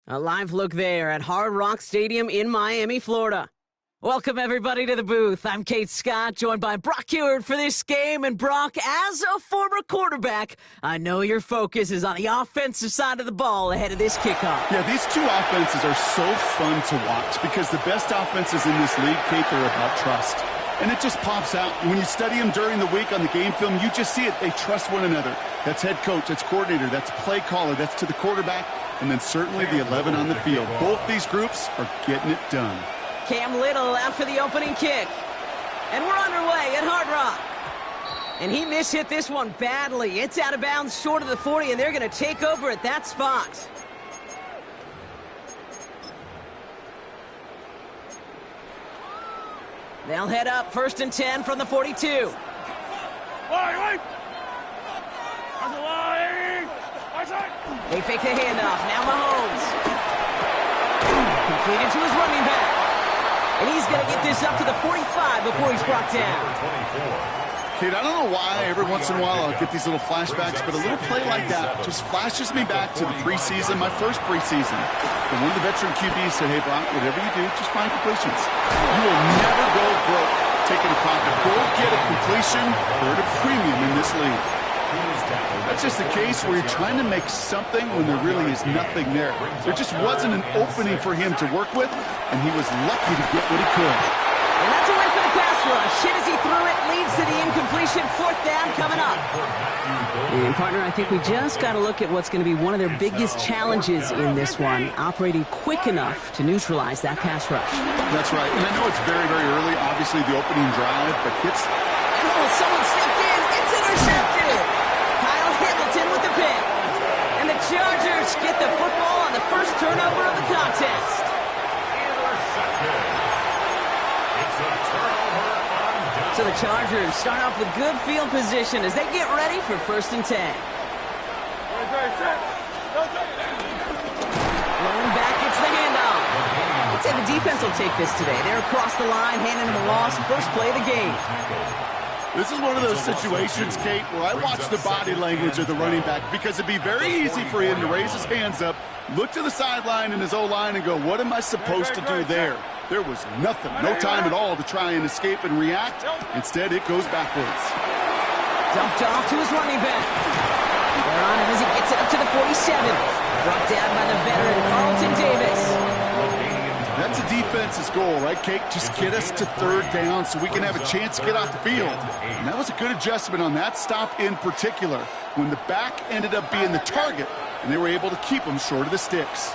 A live look there at Hard Rock Stadium in Miami, Florida. Welcome, everybody, to the booth. I'm Kate Scott, joined by Brock Huard for this game. And Brock, as a former quarterback, I know your focus is on the offensive side of the ball ahead of this kickoff. Yeah, these two offenses are so fun to watch because the best offenses in this league, Kate, they're about trust. And it just pops out. When you study them during the week on the game film, you just see it. They trust one another. That's head coach, that's coordinator, that's play caller, that's to the quarterback, and then certainly the 11 on the field. Both these groups are getting it done. Cam Little out for the opening kick. And we're underway at Hard Rock. And he mishit this one badly. It's out of bounds short of the 40, and they're going to take over at that spot. They'll head up 1st and 10 from the 42. They fake the handoff. Now Mahomes. Completed to his running back. And he's going to get this up to the 45 before he's brought down. Kate, I don't know why every once in a while I'll get these little flashbacks, but a little play like that just flashes me back to the preseason, my first preseason. And one of the veteran QBs said, hey, Brock, whatever you do, just find completions. You will never go broke taking a profit. Go get a completion or at a premium in this league. That's just the case where you're trying to make something when there really is nothing there. There just wasn't an opening for him to work with, and he was lucky to get what he could. And that's a win for the pass rush. Hit as he threw it, leads to the incompletion. 4th down coming up. And, partner, I think we just got to look at what's going to be one of their biggest challenges in this one, operating quick enough to neutralize that pass rush. That's right. And I know it's very, very early, obviously, the opening drive, but hits. Oh, someone stepped in. It's intercepted. Kyle Hamilton with the pick. And the Chargers get the football on the first turnover of the contest. So the Chargers start off with good field position as they get ready for 1st and 10. Rolling back, it's the handoff. I'd say the defense will take this today. They're across the line, handing them a loss. First play of the game. This is one of those situations, Kate, where I watch the body language of the running back because it'd be very easy for him to raise his hands up, look to the sideline in his O-line and go, what am I supposed to do there? There was nothing, no time at all to try and escape and react. Instead, it goes backwards. Dumped off to his running back. They're on him as he gets it up to the 47. Brought down by the veteran Carlton Davis. That's a defense's goal, right, Kate? Just get us to 3rd down so we can have a chance to get off the field. And that was a good adjustment on that stop in particular, when the back ended up being the target, and they were able to keep him short of the sticks.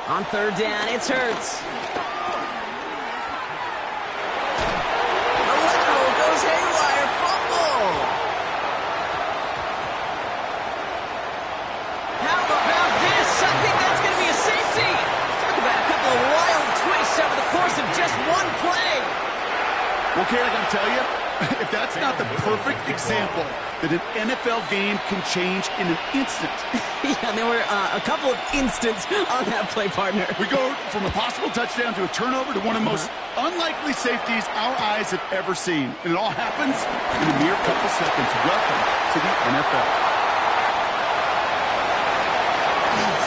On 3rd down, it's Hurts. Oh, goes haywire, fumble. How about this? I think that's going to be a safety. Talk about a couple of wild twists over the course of just one play. Well, Kate, I got to tell you, if that's not the perfect example that an NFL game can change in an instant. Yeah, there were a couple of instants on that play, partner. We go from a possible touchdown to a turnover to one of the most unlikely safeties our eyes have ever seen. And it all happens in a mere couple seconds. Welcome to the NFL.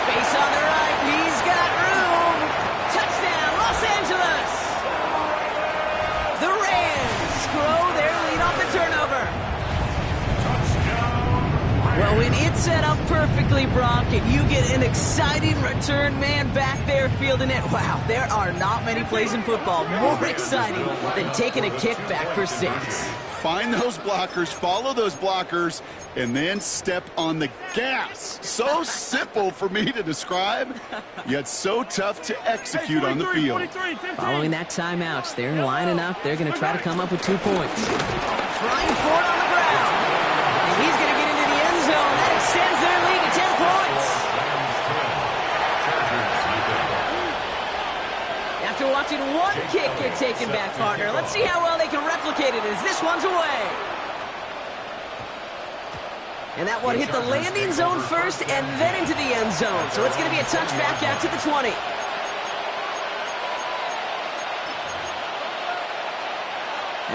Space on the right. He's got room. Touchdown, Los Angeles. The Rams grow their lead off the turnover. Well, when it's set up perfectly, Brock, and you get an exciting return man back there fielding it, wow, there are not many plays in football more exciting than taking a kick back for 6. Find those blockers, follow those blockers, and then step on the gas. So simple for me to describe, yet so tough to execute on the field. Following that timeout, they're lining up. They're going to try to come up with 2 points. Trying for it on the ground. And he's going to get into the end zone. That extends their lead to 10 after watching one kick get taken back, partner. Let's see how well they can replicate it as this one's away. And that one hit the landing zone first and then into the end zone. So it's going to be a touchback out to the 20.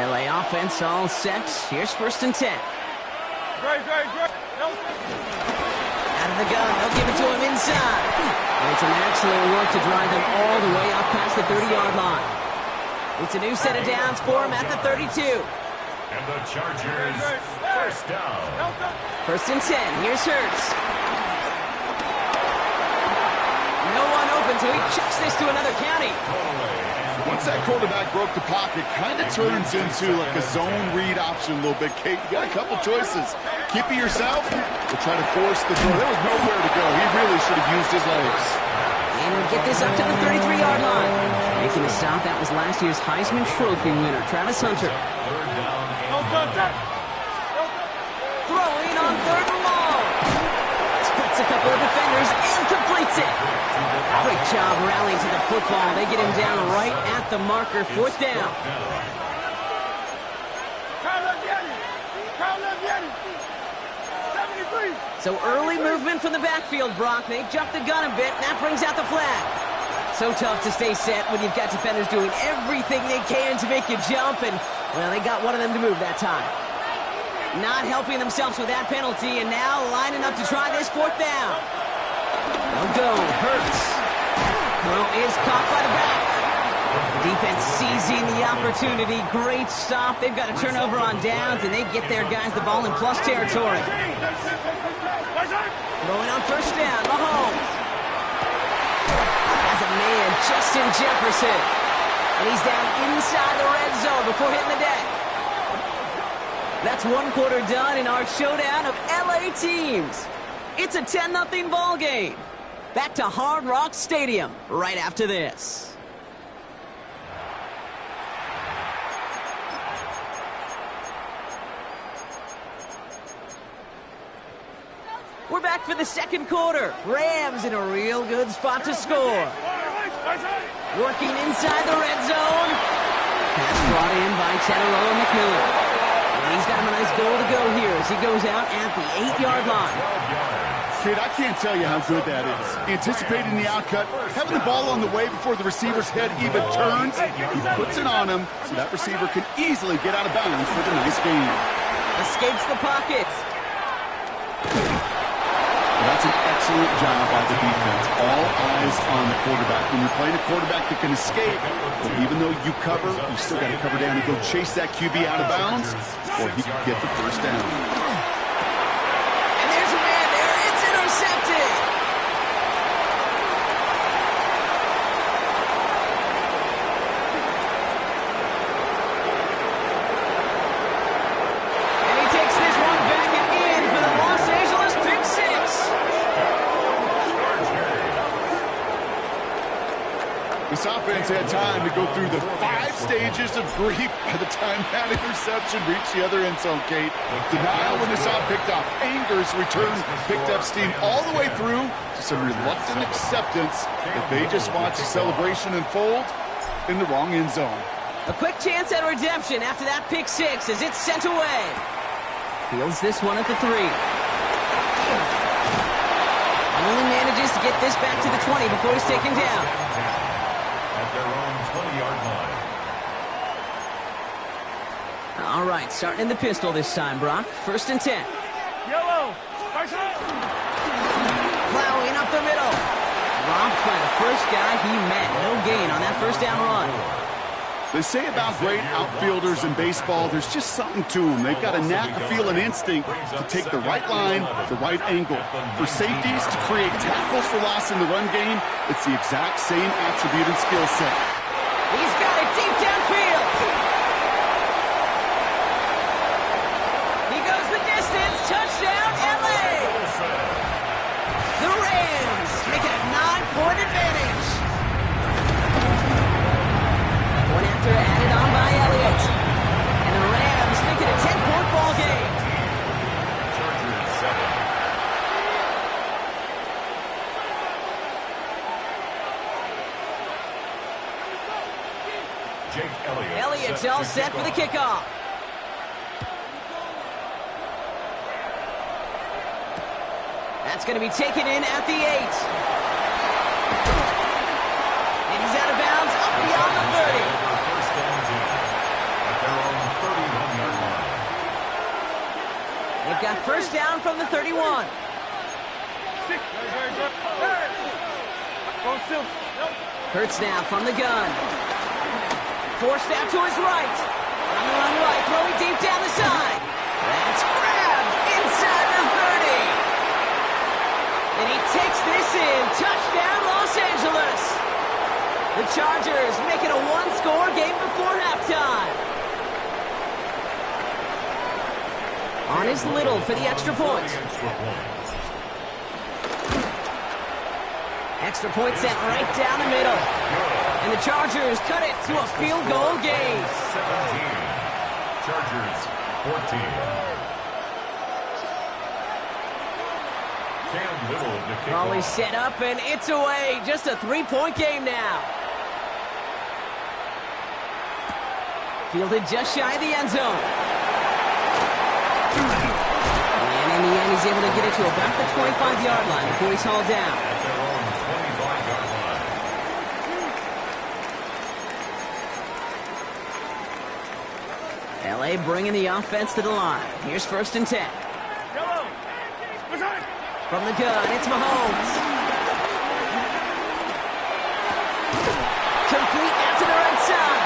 LA offense all set. Here's 1st and 10. Great. Out of the gun, they'll give it to him inside. And it's an excellent work to drive them all the way up past the 30-yard line. It's a new set of downs for him at the 32. And the Chargers, 1st down. 1st and 10, here's Hurts. No one open, so he chucks this to another county. Once that quarterback broke the pocket, kind of turns into like a zone read option a little bit. Kate, you got a couple choices. Keep it yourself or try to force the throw. There was nowhere to go. He really should have used his legs. And he'll get this up to the 33-yard line. Making the stop, that was last year's Heisman Trophy winner, Travis Hunter. Throwing on 3rd and long. Splits a couple of defenders and completes it. Great job rallying to the football. They get him down right at the marker, 4th down. So early movement from the backfield, Brock. They jumped the gun a bit, and that brings out the flag. So tough to stay set when you've got defenders doing everything they can to make you jump, and, well, they got one of them to move that time. Not helping themselves with that penalty, and now lining up to try this 4th down. They'll go. Hurts. Throw is caught by the back. Defense seizing the opportunity. Great stop. They've got a turnover on downs, and they get their guys the ball in plus territory. Throwing on 1st down, Mahomes. Has a man, Justin Jefferson. And he's down inside the red zone before hitting the deck. That's 1 quarter done in our showdown of LA teams. It's a 10-0 ball game. Back to Hard Rock Stadium right after this. We're back for the 2nd quarter. Rams in a real good spot to score. Working inside the red zone. Pass brought in by Tedoroa McMillan. And he's got him a nice goal to go here as he goes out at the 8-yard line. Kid, I can't tell you how good that is. Anticipating the outcut, having the ball on the way before the receiver's head even turns, he puts it on him so that receiver can easily get out of bounds for the nice gain. Escapes the pocket. And that's an excellent job by the defense. All eyes on the quarterback. When you're playing a quarterback that can escape, but even though you cover, you still got to cover down and go chase that QB out of bounds, or he could get the 1st down. This offense had time to go through the 5 stages of grief by the time that interception reached the other end zone, Kate. Denial when they saw it picked off. Anger's return picked up steam all the way through to some reluctant acceptance that they just watched the celebration unfold in the wrong end zone. A quick chance at redemption after that pick 6 as it's sent away. Fields this one at the 3. Only manages to get this back to the 20 before he's taken down. Their own 20-yard line. All right, starting in the pistol this time, Brock. 1st and 10. Yellow. Plowing up the middle. Robbed by the first guy he met. No gain on that 1st down run. They say about great outfielders in baseball, there's just something to them. They've got a knack, a feel, an instinct to take the right line, the right angle. For safeties to create tackles for loss in the run game, it's the exact same attribute and skill set. He's got it deep downfield. He goes the distance. Touchdown, LA. The Rams make it a 9-point advantage. One after added on by Elliott. And the Rams make it a 10-point ball game. Chargers 7. Jake Elliott. Elliott's all set for the kickoff. That's going to be taken in at the 8. And he's out of bounds up beyond the 30. First and 10 at their own 31-yard line. They've got first down from the 31. Hurts now from the gun. Forced out to his right. On the run right, throwing deep down the side. That's grabbed inside the 30. And he takes this in. Touchdown, Los Angeles. The Chargers make it a one-score game before halftime. On his Little for the extra point. Extra point set right down the middle. And the Chargers cut it to a field goal game. 17. Chargers 14. Cam Little to kick Raleigh off. set up and it's away. Just a three-point game now. Fielded just shy of the end zone. And in the end, he's able to get it to about the 25-yard line before he's hauled down. At their own 25-yard line. LA bringing the offense to the line. Here's first and 10. From the gun, it's Mahomes. Complete out to the right side.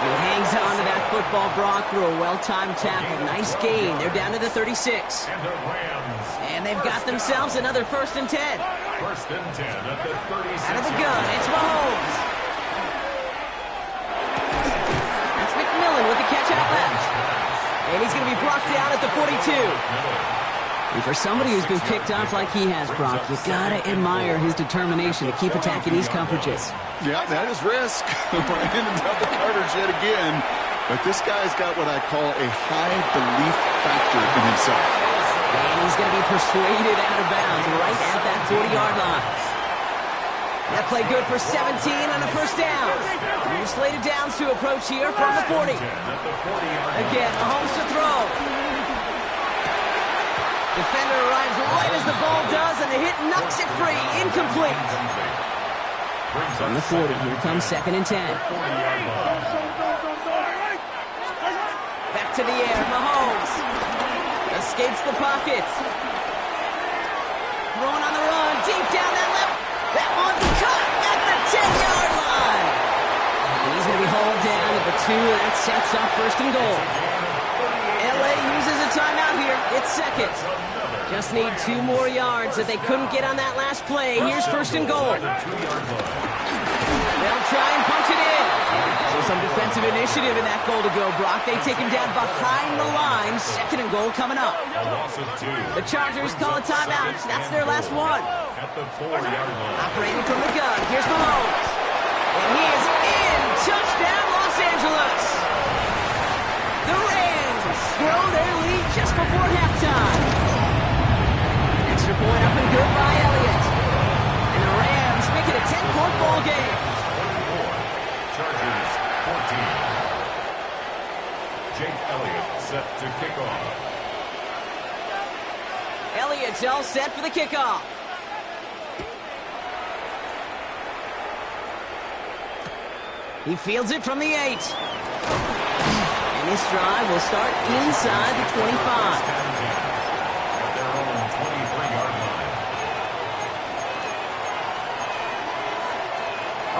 He hangs on to that football, Brock, through a well-timed tackle. Nice gain. They're down to the 36. And the Rams. And they've got themselves another first and 10. First and 10 at the 36. Out of the gun, it's Mahomes. That's McMillan with the catch out left. And he's going to be brought down at the 42. And for somebody who's been picked off like he has, Brock, you gotta admire his determination to keep attacking these coverages. Yeah, that is risk. Right into double coverage yet again. But this guy's got what I call a high belief factor in himself. And he's going to be persuaded out of bounds right at that 40-yard line. That play good for 17 on a first down. New slated downs to approach here from the 40. Again, Mahomes to throw. Defender arrives right as the ball does, and the hit knocks it free. Incomplete. From the 40, here comes second and 10. Back to the air, Mahomes. Escapes the pocket. Throwing on the run, deep down that left. That one's caught at the 10-yard line. And he's going to be hauled down at the 2, and that sets up first and goal. LA uses a timeout here. It's second. Just need 2 more yards that they couldn't get on that last play. Here's first and goal. They'll try and punch it in. So some defensive initiative in that goal to go, Brock. They take him down behind the line. Second and goal coming up. The Chargers call a timeout. That's their last one. At the 4-yard line. Operating from the gun. Here's Mahomes. And he is in. Touchdown, Los Angeles. The Rams grow their lead just before halftime. Extra point up and good by Elliott. And the Rams make it a 10-point ball game. Chargers 14. Jake Elliott set to kick off. Elliott's all set for the kickoff. He fields it from the 8. And his drive will start inside the 25. At their own 23-yard line.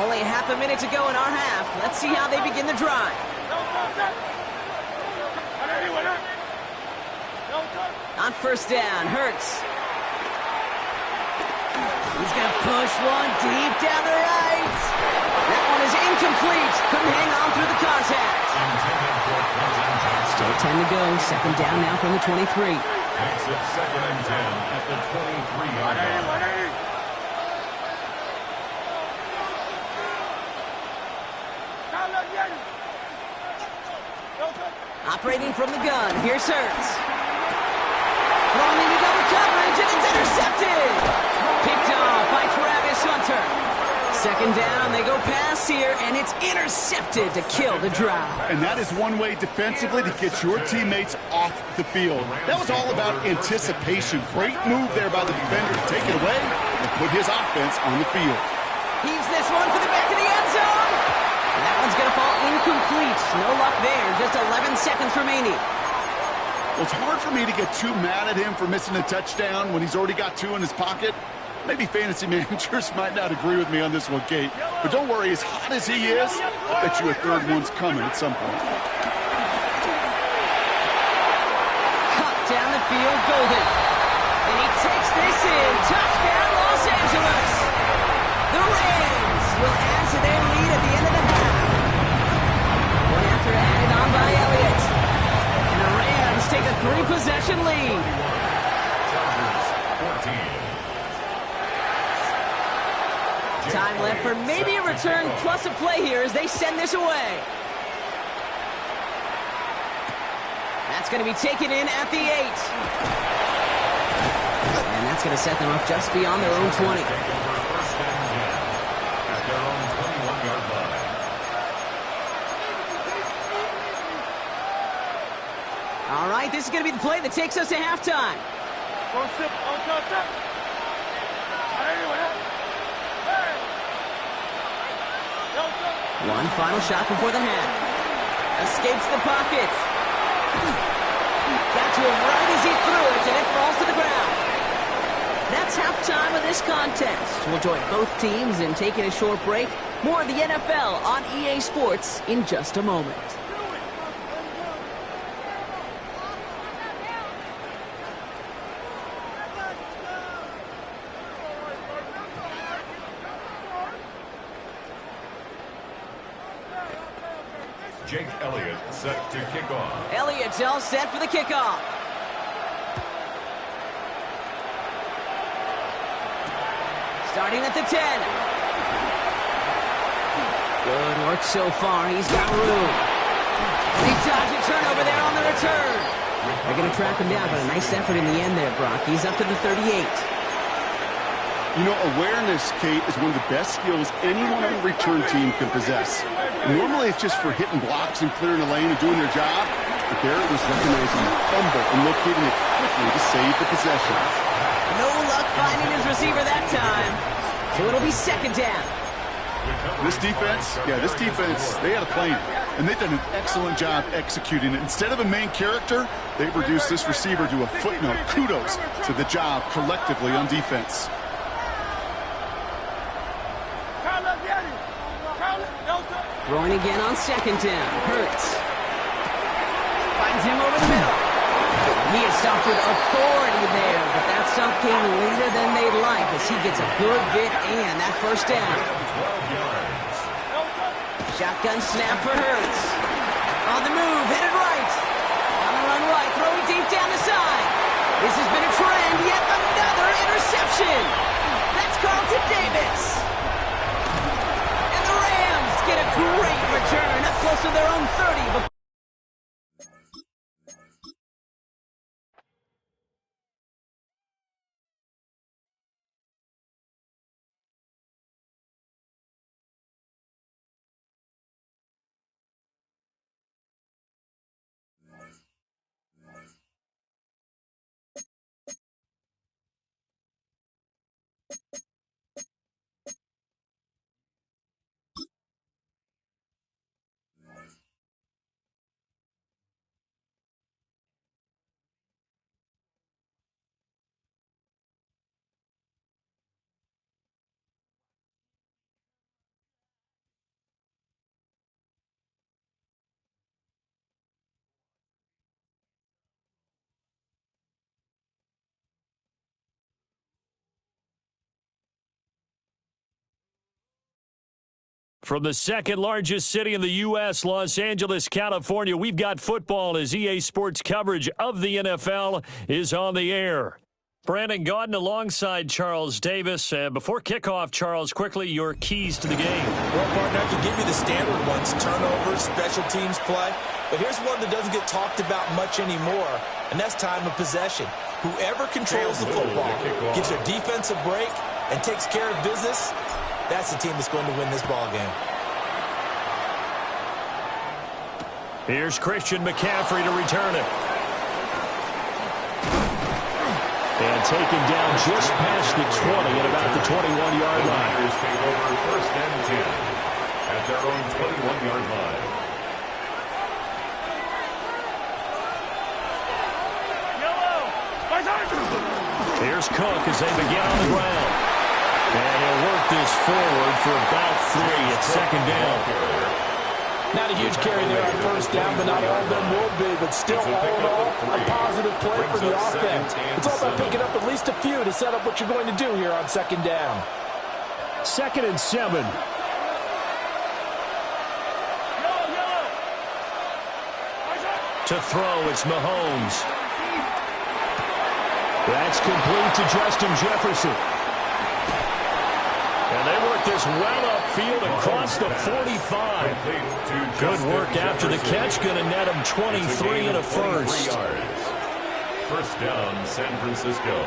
Only half a minute to go in our half. Let's see how they begin the drive. On first down, Hurts. He's going to push one deep down the right. That one is incomplete. Couldn't hang on through the contact. Still 10 to go. Second down now from the 23. Makes it second and 10 at the 23-yard line. Operating from the gun, here's Hurts. Throwing into double coverage, and it's intercepted. Picked off by Travis Hunter. second down, they go pass here, and it's intercepted to kill the drive. And that is one way defensively to get your teammates off the field. That was all about anticipation. Great move there by the defender to take it away and put his offense on the field. Heaves this one for the back of the end zone. And that one's going to fall incomplete. No luck there. Just 11 seconds remaining. Well, it's hard for me to get too mad at him for missing a touchdown when he's already got 2 in his pocket. Maybe fantasy managers might not agree with me on this one, Kate. But don't worry, as hot as he is, I bet you a third one's coming at some point. Cut down the field, Golden. And he takes this in. Touchdown, Los Angeles. The Rams will add to their lead at the end of the half. One after added on by Elliott. And the Rams take a 3-possession lead. Time left for maybe a return plus a play here as they send this away. That's going to be taken in at the 8. And that's going to set them up just beyond their own 20. All right, this is going to be the play that takes us to halftime. One final shot before the half. Escapes the pocket. Got to him right as he threw it, and it falls to the ground. That's halftime of this contest. We'll join both teams in taking a short break. More of the NFL on EA Sports in just a moment. Jake Elliott set to kick off. Elliott's all set for the kickoff. Starting at the 10. Good work so far. He's got room. He dodged a turnover there on the return. They're going to track him down, but a nice effort in the end there, Brock. He's up to the 38. You know, awareness, Kate, is one of the best skills anyone on the return team can possess. Normally, it's just for hitting blocks and clearing a lane and doing their job, but there it was recognizing the fumble and locating it quickly to save the possession. No luck finding his receiver that time, so it'll be second down. This defense, they had a plan, and they've done an excellent job executing it. Instead of a main character, they've reduced this receiver to a footnote. Kudos to the job collectively on defense. Throwing again on second down. Hurts. Finds him over the middle. He is stopped with authority there, but that stop came later than they'd like as he gets a good bit and that first down. Shotgun snap for Hurts. On the move, headed right. On the run right, throwing deep down the side. This has been a trend, yet another interception. That's Carlton Davis. Get a great return up close to their own 30. From the second largest city in the U.S., Los Angeles, California, we've got football as EA Sports coverage of the NFL is on the air. Brandon Gaudin alongside Charles Davis. Before kickoff, Charles, quickly your keys to the game. Well, partner, I can give you the standard ones, turnovers, special teams play. But here's one that doesn't get talked about much anymore, and that's time of possession. Whoever controls the football, gives their defense a break, and takes care of business, That's the team that's going to win this ball game. Here's Christian McCaffrey to return it. And taken down just past the 20 at about the 21-yard line. Niners take over first and 10 at their own 21-yard line. Here's Cook as they begin on the ground. And he'll work this forward for about 3 at second down. Not a huge carry there on first down, but not all of them will be. But still, all in all, a positive play for the offense. It's all about picking up at least a few to set up what you're going to do here on second down. 2nd and 7. To throw, it's Mahomes. That's complete to Justin Jefferson. And they work this well upfield across the 45. Good work after the catch. Going to net him 23 and a first. First down, San Francisco.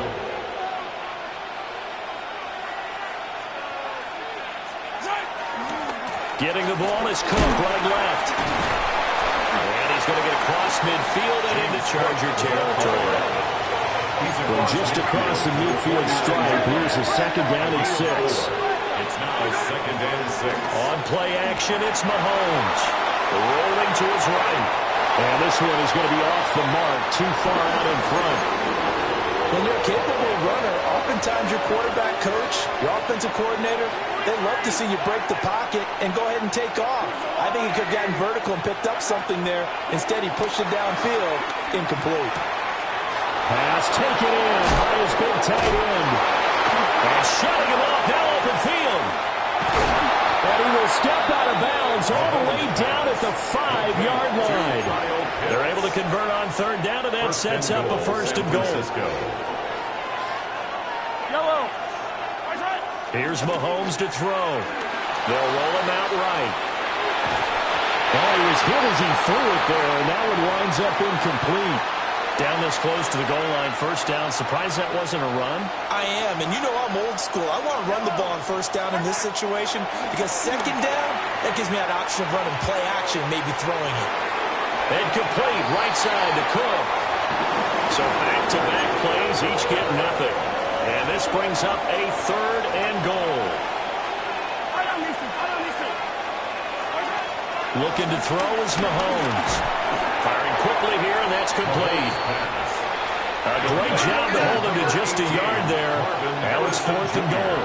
Getting the ball is Cook, running left. And he's going to get across midfield and into Charger territory. Well, just across the midfield stripe, here's a 2nd down and 6. It's now 2nd and 6. On play action, it's Mahomes. Rolling to his right. And this one is going to be off the mark, too far out in front. When you're a capable runner, oftentimes your quarterback coach, your offensive coordinator, they love to see you break the pocket and go ahead and take off. I think he could have gotten vertical and picked up something there. Instead, he pushed it downfield. Incomplete. Pass taken in by his big tight end. And shutting him off, now open field. And he will step out of bounds all the way down at the 5-yard line. They're able to convert on 3rd down, and that sets up a 1st and goal. Here's Mahomes to throw. They'll roll him out right. Oh, he was hit as he threw it there, and that one winds up incomplete. Down this close to the goal line, 1st down. Surprised that wasn't a run? I am, and you know I'm old school. I want to run the ball on 1st down in this situation because 2nd down, that gives me that option of running play action, maybe throwing it. And complete, right side to Cook. So back-to-back plays, each get nothing. And this brings up a 3rd and goal. Looking to throw is Mahomes. Firing quickly here, and that's complete. A great job to hold him to just a yard there. Now it's 4th and goal.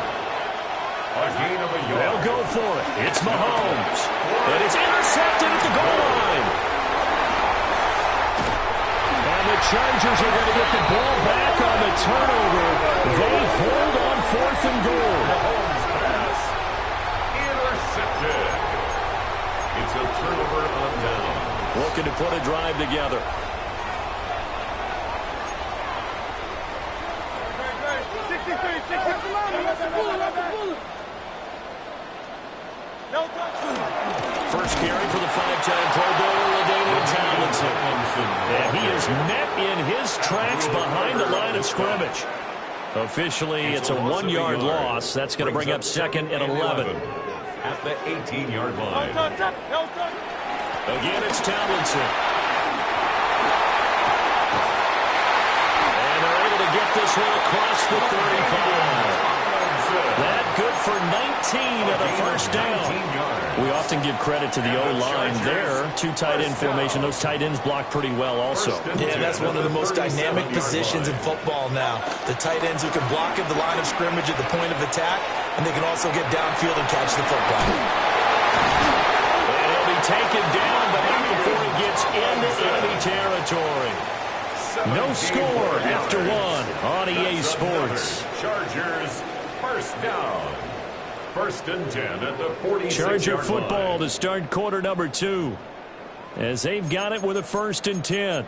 They'll go for it. It's Mahomes. And it's intercepted at the goal line. And the Chargers are going to get the ball back on the turnover. They hold on 4th and goal. Mahomes pass. Intercepted. It's a turnover on down. Looking to put a drive together. First carry for the 5-time Pro Bowler, LaDainian Tomlinson. And he is met in his tracks behind the line of scrimmage. Officially, it's a 1-yard loss. That's going to bring up 2nd and 11. At the 18-yard line. Again, it's Tomlinson. And they're able to get this one across the 35. That good for 19 and a 1st down. We often give credit to the O-line there. 2 tight end formation. Those tight ends block pretty well also. Yeah, that's one of the most dynamic positions in football now. The tight ends who can block at the line of scrimmage at the point of attack, and they can also get downfield and catch the football. And he'll be taken down, but not before he gets into enemy territory. No score after 1 on EA Sports. Chargers, 1st down. 1st and 10 at the 46-yard Charger line. football to start quarter number 2. As they've got it with a 1st and 10.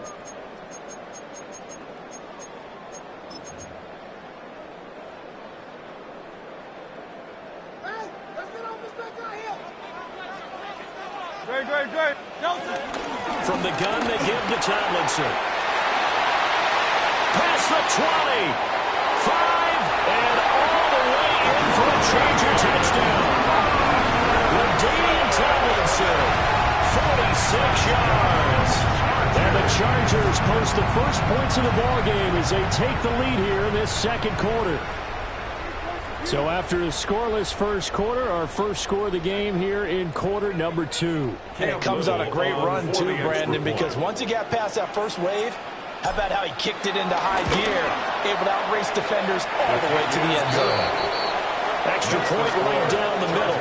From the gun, they give to Tomlinson. Past the 20. 5, and all the way in for a Charger touchdown. the first points of the ball game as they take the lead here in this second quarter. So after a scoreless first quarter, our first score of the game here in quarter number 2. And it comes on a great run too, Brandon, because once he got past that first wave, how about how he kicked it into high gear, able to outrace defenders all the way to the end zone. Extra point right down the middle.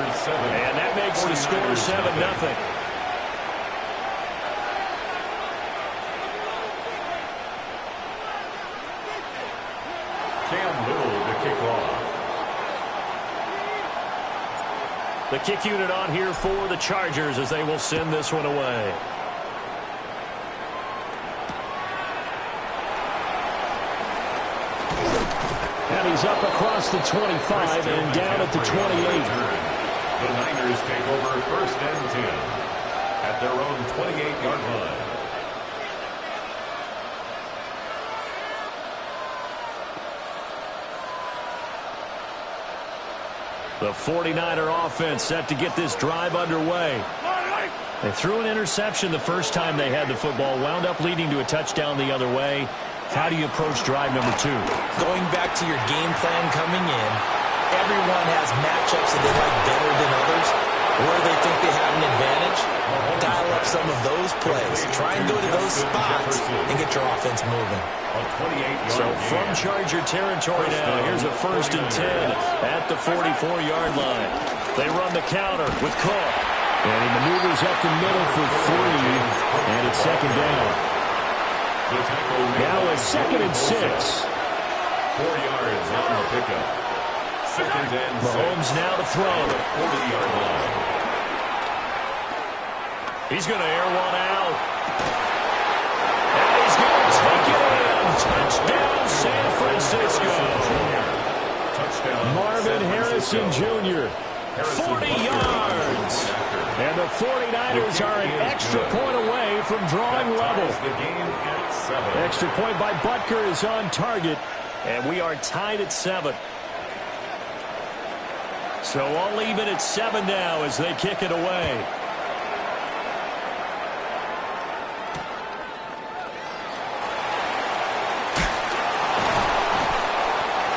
And that makes the score 7-0. Cam Little to kick off. The kick unit on here for the Chargers as they will send this one away. And he's up across the 25 and down at the 28. The Niners take over first and 10 at their own 28-yard line. The 49er offense set to get this drive underway. They threw an interception the first time they had the football, wound up leading to a touchdown the other way. How do you approach drive number 2? Going back to your game plan coming in, everyone has matchups that they like better than others, where they think they have an advantage. Dial up some of those plays. Try and go to those spots and get your offense moving. So from Charger territory now, here's a first and 10 at the 44-yard line. They run the counter with Cook. And he maneuvers up the middle for 3, and it's second down. Now a second and 6. 4 yards on the pickup. Second and 6. Mahomes now to throw. 40-yard line. He's going to air one out. And he's going to take it in. Touchdown, San Francisco. Touchdown. Marvin Harrison Jr. 40 yards. And the 49ers are an extra point away from drawing level. The game at 7. Extra point by Butker is on target. And we are tied at 7. So all even at 7 now as they kick it away.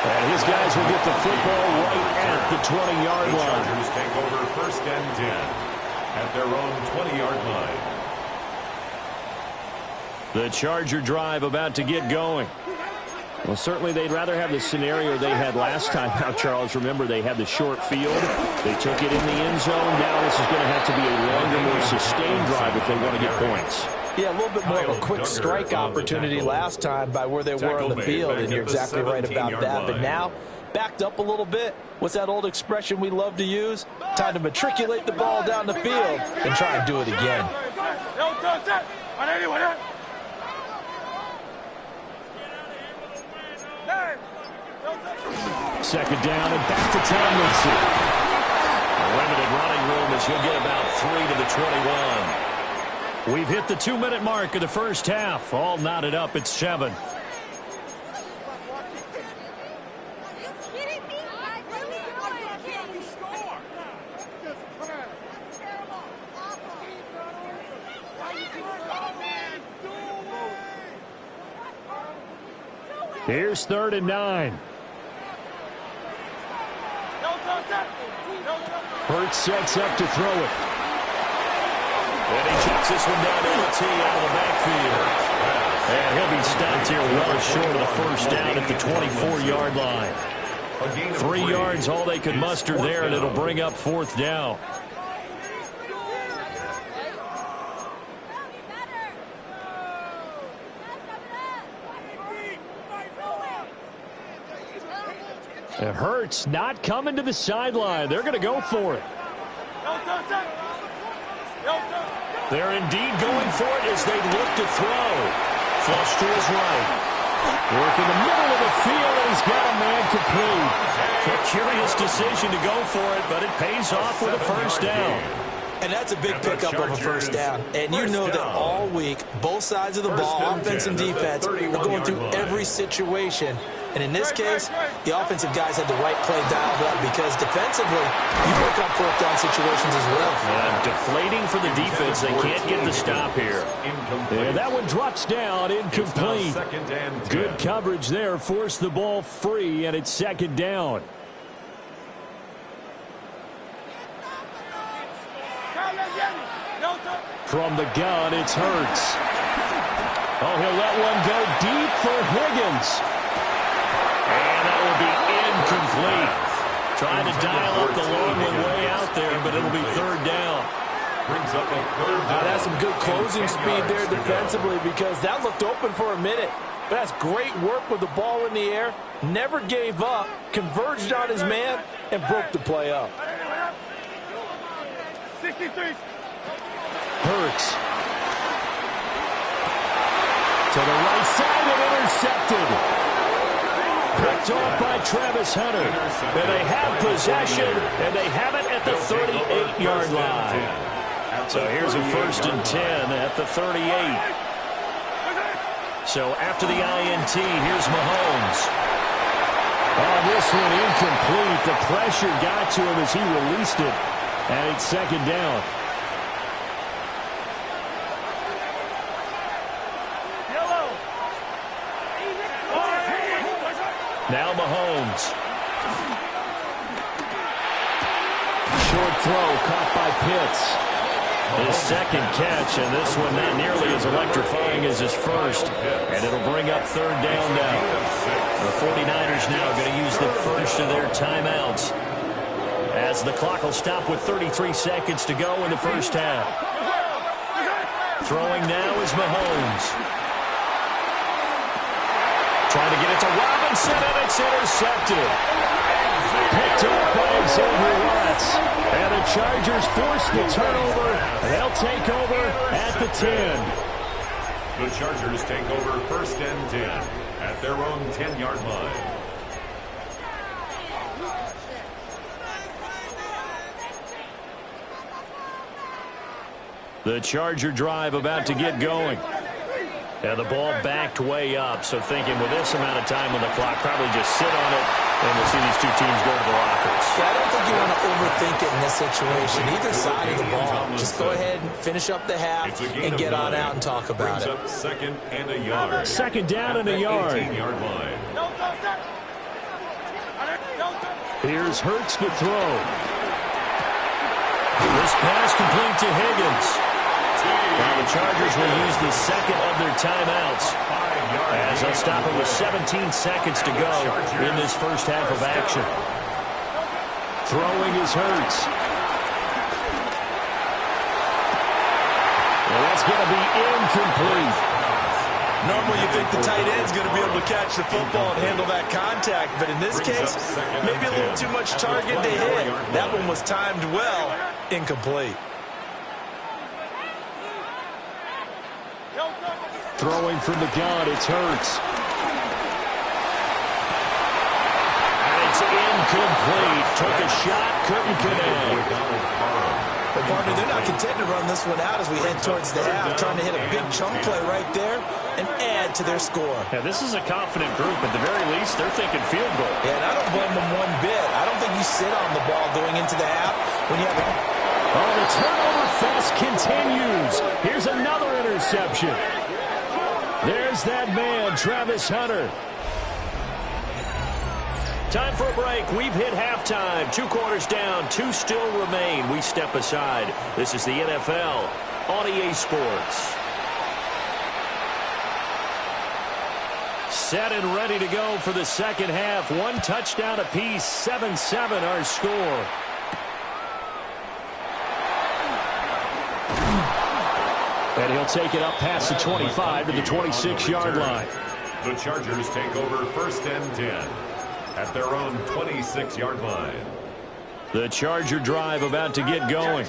And his guys will get the football right at the 20-yard The line. Chargers take over first and 10 at their own 20-yard line. The Charger drive about to get going. Well, certainly they'd rather have the scenario they had last time. Now, Charles, remember, they had the short field. They took it in the end zone. Now this is going to have to be a longer, more sustained drive if they want to get points. Yeah, a little bit more of a quick strike opportunity last time by where they were on the field, and you're exactly right about that. But now, backed up a little bit. What's that old expression we love to use? Time to matriculate the ball down the field and try and do it again. Second down and back to Tomlinson. A limited running room as he'll get about 3 to the 21. We've hit the 2-minute mark of the first half. All knotted up at 7. Here's 3rd and 9. Hurts sets up to throw it. And he checks this one down to LT out of the backfield. And he'll be stopped here well short of the first down at the 24-yard line. 3 yards, all they could muster there, and it'll bring up 4th down. And Hurts not coming to the sideline. They're going to go for it. They're indeed going for it as they look to throw. Flush to his right. Work in the middle of the field, and he's got a man complete. A curious decision to go for it, but it pays off with a first down. And that's a big pickup of a first down. And you know that all week, both sides of the ball, offense and defense, are going through every situation. And in this case, the offensive guys had the right play dialed up because defensively, you work on fourth down situations as well. Yeah, deflating for the defense. They can't get the stop here. And that one drops down, incomplete. Good coverage there, forced the ball free, and it's second down. From the gun, it's Hurts. Oh, he'll let one go deep for Higgins. And that will be incomplete. Trying to dial up the long one way out there, but it'll be third down. Brings up a third down. That's some good closing speed there defensively because that looked open for a minute. But that's great work with the ball in the air. Never gave up, converged on his man, and broke the play up. 63. Hurts. To the right side and intercepted. Picked off by Travis Hunter. And they have possession, and they have it at the 38-yard line. So here's a 1st and 10 at the 38. So after the INT, here's Mahomes. Oh, this one incomplete. The pressure got to him as he released it. And it's second down. Now Mahomes. Short throw caught by Pitts. His second catch, and this one not nearly as electrifying as his first. And it'll bring up third down now. The 49ers now going to use the first of their timeouts, as the clock will stop with 33 seconds to go in the first half. Throwing now is Mahomes. Trying to get it to Robinson, and it's intercepted. Picked up by Xavier Watts. And the Chargers force the turnover, and they'll take over at the 10. The Chargers take over 1st and 10 at their own 10-yard line. The Charger drive about to get going. And the ball backed way up, so thinking with this amount of time on the clock, probably just sit on it, and we'll see these two teams go to the lockers. Yeah, I don't think you want to overthink it in this situation. Either side of the ball. Just go ahead and finish up the half and get on out and talk about it. Brings up 2nd and a yard. Second down and a yard. 18-yard line. Here's Hurts to throw. This pass complete to Higgins. Now the Chargers will use the second of their timeouts, as they'll stop it with 17 seconds to go in this first half of action. Throwing is Hurts. Well, that's going to be incomplete. Normally you think the tight end's going to be able to catch the football and handle that contact, but in this case, maybe a little too much target to hit. That one was timed well, incomplete. Throwing from the gun, it's Hurts. And it's incomplete. Took a shot, couldn't connect. But partner, they're not content to run this one out as we head towards the half, trying to hit a big chunk play right there and add to their score. Yeah, this is a confident group. At the very least, they're thinking field goal. Yeah, and I don't blame them one bit. I don't think you sit on the ball going into the half when you have a... Oh, the turnover fest continues. Here's another interception. There's that man, Travis Hunter. Time for a break. We've hit halftime. 2 quarters down. 2 still remain. We step aside. This is the NFL on EA Sports. Set and ready to go for the second half. 1 touchdown apiece. 7-7 our score. And he'll take it up past the 25 to the 26-yard line. The Chargers take over 1st and 10 at their own 26-yard line. The Charger drive about to get going.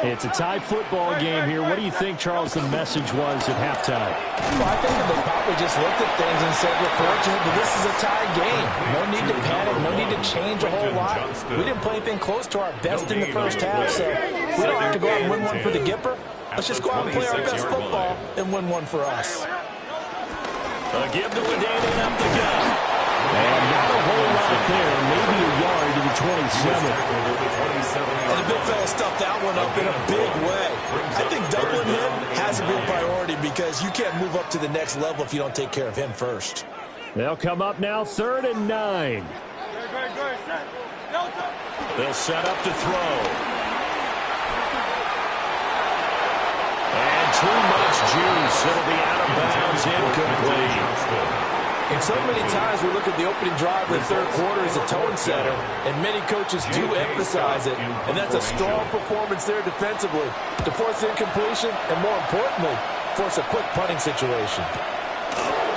It's a tie football game here. What do you think, Charles, the message was at halftime? Well, I think that they probably just looked at things and said, we're fortunate that this is a tie game. No need to panic. No need to change a whole lot. We didn't play anything close to our best in the first half, so we don't have to go out and win one for the Gipper. Let's just go out and play our best football and win one for us. A give to Ladainian up the gut. And not a whole lot there, maybe a yard to the 27. And the big fella stuffed that one up in a big way. I think doubling him has to be a priority because you can't move up to the next level if you don't take care of him first. They'll come up now 3rd and 9. They'll set up to throw. And too much juice. It'll be out of bounds, incomplete. And so many times we look at the opening drive of the third quarter as a tone setter, and many coaches do emphasize it, and that's a strong performance there defensively to force incompletion and, more importantly, force a quick punting situation.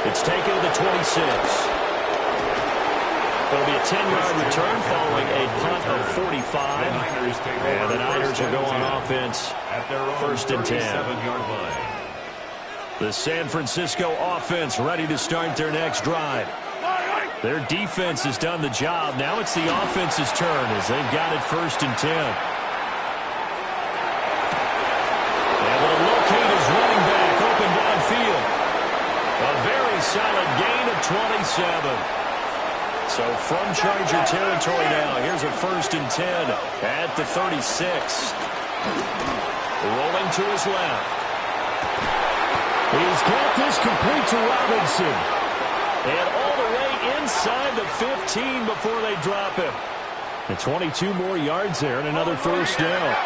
It's taken to the 26. It'll be a 10-yard return following a punt of 45. And the Niners will go on offense at their 1st and 10. 7-yard line. The San Francisco offense ready to start their next drive. Their defense has done the job. Now it's the offense's turn as they've got it 1st and 10. And they'll locate his running back open downfield. A very solid gain of 27. So from Charger territory now, here's a 1st and 10 at the 36. Rolling to his left. He's got this complete to Robinson. And all the way inside the 15 before they drop him. And 22 more yards there and another 1st down.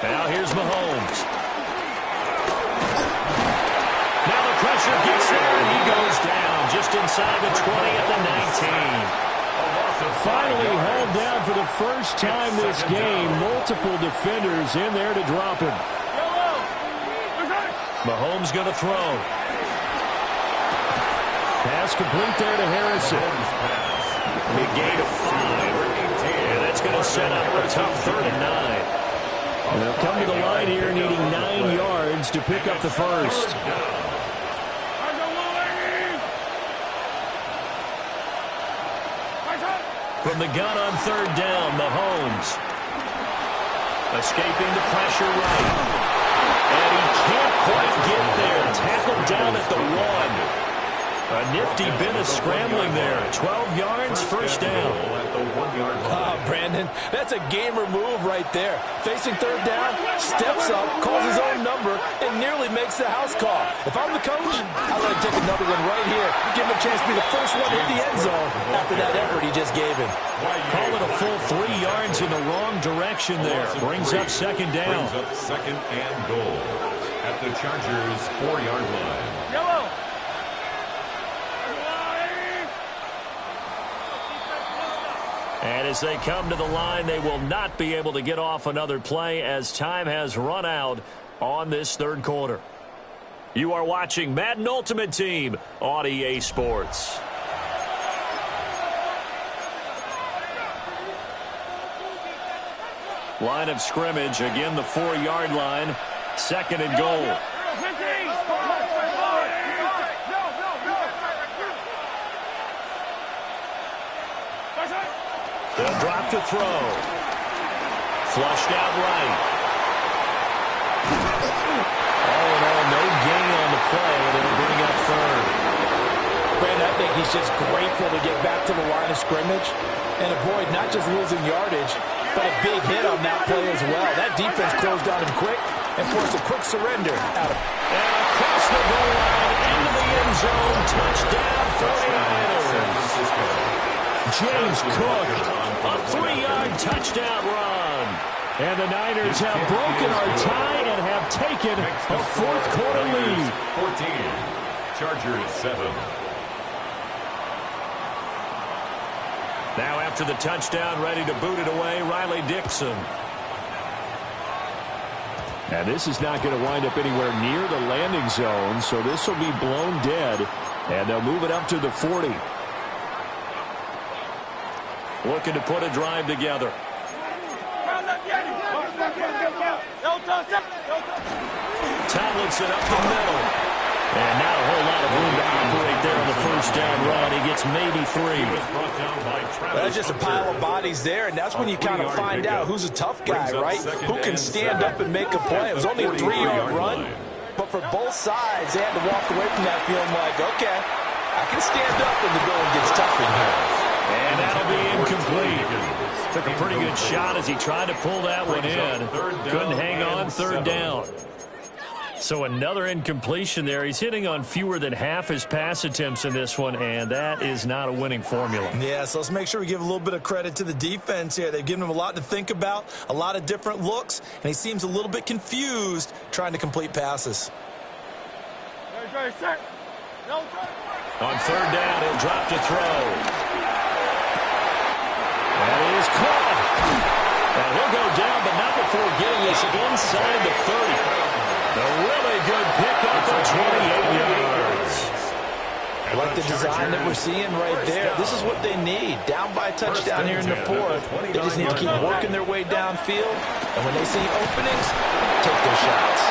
Now here's Mahomes. Now the pressure gets there and he goes down just inside the 20 at the 19. Finally hauled down for the first time this game. Multiple defenders in there to drop him. Mahomes going to throw. Pass complete there to Harrison. Big gain of 5. And that's going to set up a tough 3rd and 9. And they'll come to the line here needing 9 yards to pick up the first. From the gun on 3rd down, Mahomes. Escaping the pressure right. And he can't quite get there. Tackled down at the 1. A nifty bit of scrambling there. 12 yards, 1st down. Brandon, that's a gamer move right there. Facing 3rd down, steps up, calls his own number, and nearly makes the house call. If I'm the coach, I'll let him take another one right here. Give him a chance to be the first one in the end zone after that effort he just gave him. Call it a full 3 yards in the wrong direction there. Brings up 2nd down. Brings up 2nd and goal at the Chargers' 4-yard line. Yellow. And as they come to the line, they will not be able to get off another play as time has run out on this 3rd quarter. You are watching Madden Ultimate Team on EA Sports. Line of scrimmage, again the 4-yard line, 2nd and goal. They'll drop to throw. Flushed out right. Oh, no gain on the play. They'll bring up 3rd. Brandon, I think he's just grateful to get back to the line of scrimmage and avoid not just losing yardage, but a big hit on that play as well. That defense closed on him quick and forced a quick surrender out of. And across the goal line, into the end zone, touchdown 49ers. James Cook, a 3-yard touchdown run. And the Niners have broken our tie and have taken a 4th quarter lead. 14, Chargers 7. Now after the touchdown, ready to boot it away, Riley Dixon. Now this is not going to wind up anywhere near the landing zone, so this will be blown dead, and they'll move it up to the 40. Looking to put a drive together. Tomlinson up the middle. And not a whole lot of room to operate there on the 1st down run. He gets it's maybe 3. That's just a pile of bodies there, and that's when you kind of find out who's a tough guy, right? Who can stand up and make a play. It was only a 3-yard run, but for both sides, they had to walk away from that feeling like, okay, I can stand up when the going gets tough in here. And that'll be incomplete. Took a pretty good shot as he tried to pull that one in. Couldn't hang on, 3rd down. So another incompletion there. He's hitting on fewer than half his pass attempts in this one, and that is not a winning formula. Yeah, so let's make sure we give a little bit of credit to the defense here. They've given him a lot to think about, a lot of different looks, and he seems a little bit confused trying to complete passes. On 3rd down, he'll drop to throw. That is caught. And he'll go down, but not before getting us inside the 30. A really good pickup of 28 yards. I like the design that we're seeing right there. This is what they need. Down by a touchdown here in the 4th. They just need to keep working their way downfield. And when they see openings, take their shots.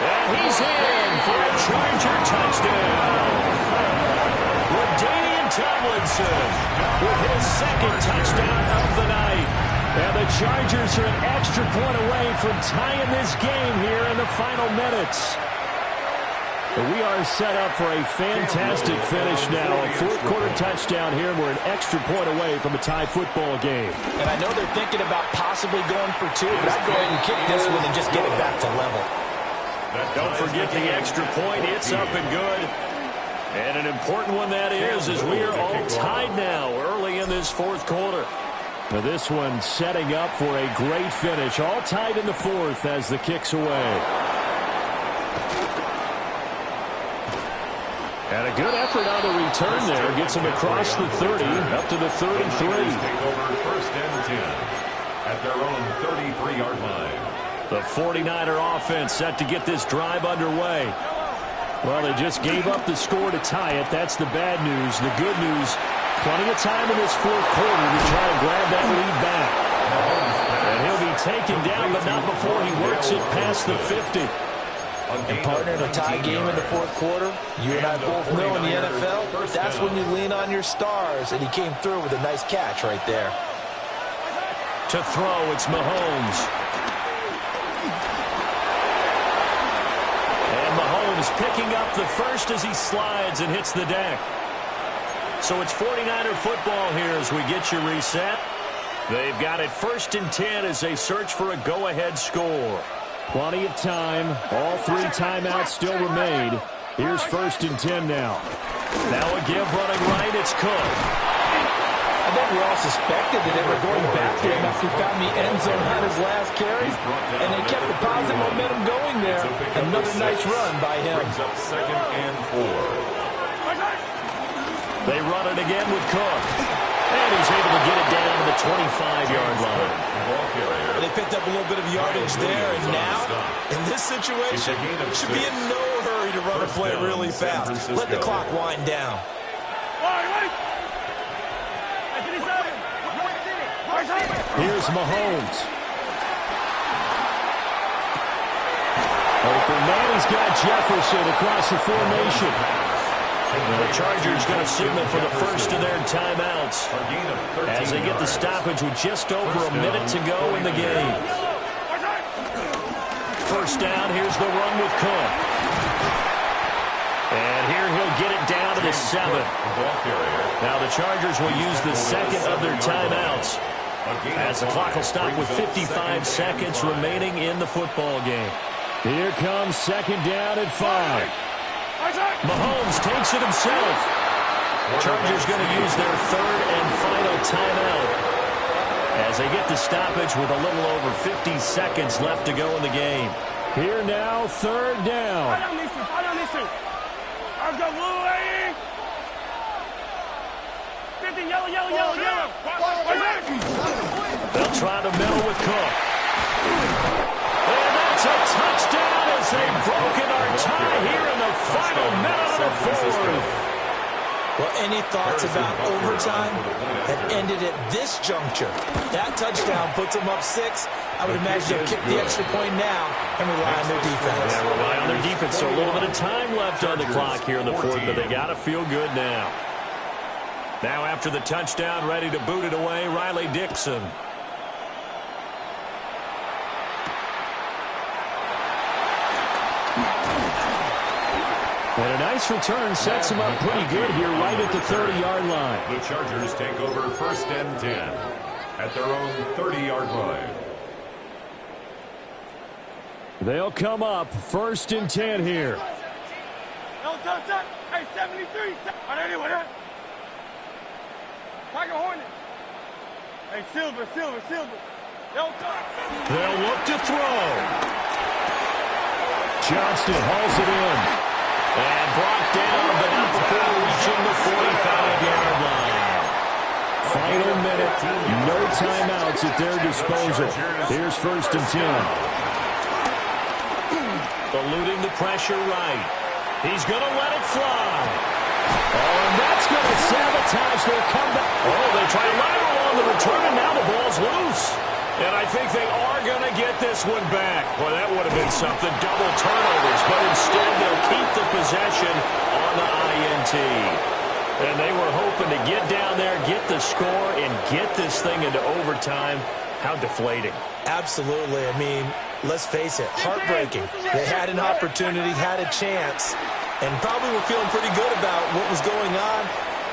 And he's in for a Charger touchdown. LaDainian Tomlinson with his 2nd touchdown of the night. And the Chargers are an extra point away from tying this game here in the final minutes. We are set up for a fantastic finish now. A 4th quarter touchdown here, and we're an extra point away from a tie football game. And I know they're thinking about possibly going for 2, but I'd go ahead and kick this one and just get it back to level. Don't forget the extra point. It's up and good. And an important one that is, as we are all tied now early in this 4th quarter. Now this one setting up for a great finish. All tied in the 4th as the kick's away. And a good effort on the return there. Gets him across the 30, up to the 33. Take over 1st and 10 at their own 33-yard line. The 49er offense set to get this drive underway. Well, they just gave up the score to tie it. That's the bad news. The good news, plenty of time in this 4th quarter to try and grab that lead back. And he'll be taken down, but not before he works it past the 50. And partner, in a tie game in the 4th quarter, you and I both know in the NFL, that's when you lean on your stars, and he came through with a nice catch right there. To throw, it's Mahomes. And Mahomes picking up the first as he slides and hits the deck. So it's 49er football here as we get you reset. They've got it 1st and 10 as they search for a go-ahead score. Plenty of time. All 3 timeouts still remain. Here's 1st and 10 now. Now a give running right. It's Cook. I think we all suspected that they were going back to him after he found the end zone on his last carry, and they kept the positive momentum going there. Another nice run by him. Brings up 2nd and 4. They run it again with Cook. And he's able to get it down to the 25-yard line. They picked up a little bit of yardage there, and now, in this situation, should be in no hurry to run a play really fast. Let the clock wind down. Here's Mahomes. Open man, he's got Jefferson across the formation. And the Chargers going to signal for the first of their timeouts as they get the stoppage with just over a minute to go in the game. First down, here's the run with Cook. And here he'll get it down to the 7. Now the Chargers will use the 2nd of their timeouts as the clock will stop with 55 seconds remaining in the football game. Here comes 2nd down at 5. Mahomes takes it himself. Chargers going to use their 3rd and final timeout as they get the stoppage with a little over 50 seconds left to go in the game. Here now, 3rd down. They'll try to middle with Cook. And that's a touchdown as they've broken our tie here in the final minute of the 4th. Well, any thoughts about overtime have ended at this juncture. That touchdown puts them up 6. I would imagine they'll kick the extra point now and rely on their defense. Yeah, rely on their defense. So a little bit of time left on the clock here in the fourth, but they got to feel good now. Now after the touchdown, ready to boot it away, Riley Dixon. And a nice return sets him up pretty good here right at the 30-yard line. The Chargers take over 1st and 10 at their own 30-yard line. They'll come up 1st and 10 here. Hey, 73. Anyway, Tiger Hornet. Hey, Silver. They'll look to throw. Johnston hauls it in. And brought down, but not before reaching the 45-yard line. Final minute, no timeouts at their disposal. Here's 1st and 10. Eluding the pressure right. He's going to let it fly. Oh, and that's going to sabotage their comeback. Oh, they try to lateral on the return, and now the ball's loose. And I think they are going to get this one back. Boy, that would have been something. Double turnovers, but instead they'll keep the possession on the INT. And they were hoping to get down there, get the score, and get this thing into overtime. How deflating. Absolutely. I mean, let's face it, heartbreaking. They had an opportunity, had a chance, and probably were feeling pretty good about what was going on,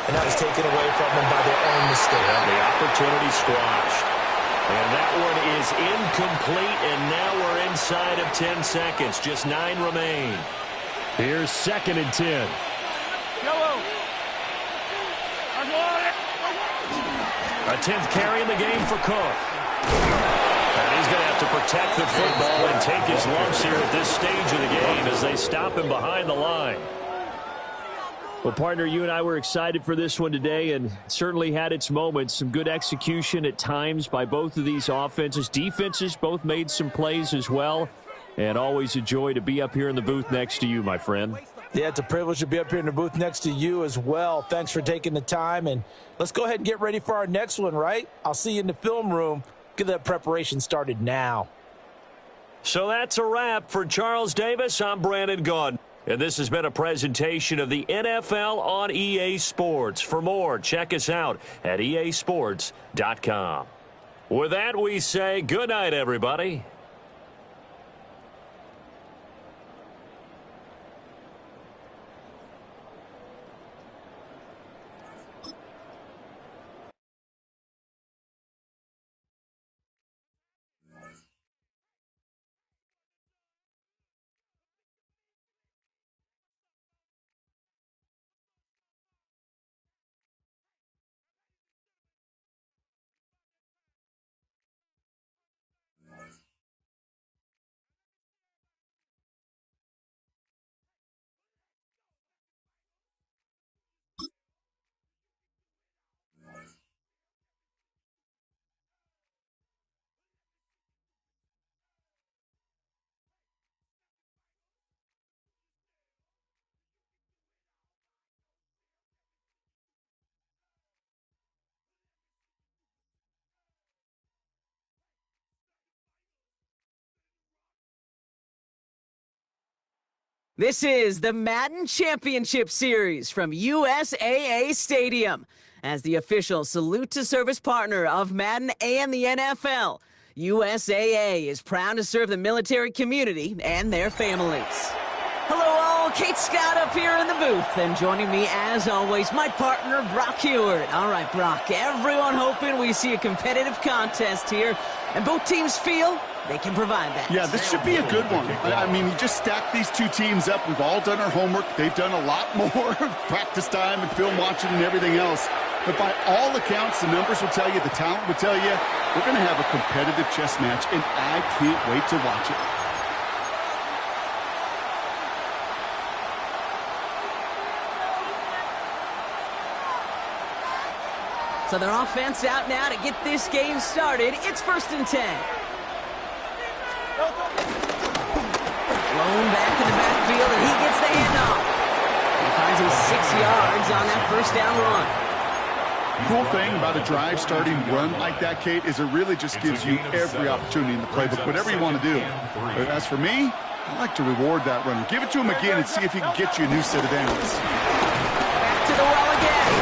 and that was taken away from them by their own mistake. Yeah, the opportunity squashed. And that one is incomplete, and now we're inside of 10 seconds. Just 9 remain. Here's 2nd and 10. Yellow. A 10th carry in the game for Cook. And he's going to have to protect the football and take his lumps here at this stage of the game as they stop him behind the line. Well, partner, you and I were excited for this one today, and certainly had its moments. Some good execution at times by both of these offenses. Defenses both made some plays as well, and always a joy to be up here in the booth next to you, my friend. Yeah, it's a privilege to be up here in the booth next to you as well. Thanks for taking the time, and let's go ahead and get ready for our next one, right? I'll see you in the film room. Get that preparation started now. So that's a wrap for Charles Davis. I'm Brandon Gaudin. And this has been a presentation of the NFL on EA Sports. For more, check us out at easports.com. With that, we say good night, everybody. This is the Madden Championship Series from USAA Stadium. As the official salute to service partner of Madden and the NFL, USAA is proud to serve the military community and their families. Hello all, Kate Scott up here in the booth, and joining me as always, my partner Brock Huard. All right, Brock, everyone hoping we see a competitive contest here, and both teams feel they can provide that. Yeah, this should be a good one. I mean, you just stack these two teams up. We've all done our homework. They've done a lot more practice time and film watching and everything else. But by all accounts, the numbers will tell you, the talent will tell you, we're going to have a competitive chess match, and I can't wait to watch it. So their offense out now to get this game started. It's 1st and 10. Blown back in the backfield, and he gets the handoff. He finds gains him 6 yards on that first down run. Cool thing about a drive starting run like that, Kate, is it really just gives you every opportunity in the playbook, whatever you want to do. But as for me, I like to reward that run. Give it to him again and see if he can get you a new set of downs. Back to the well again.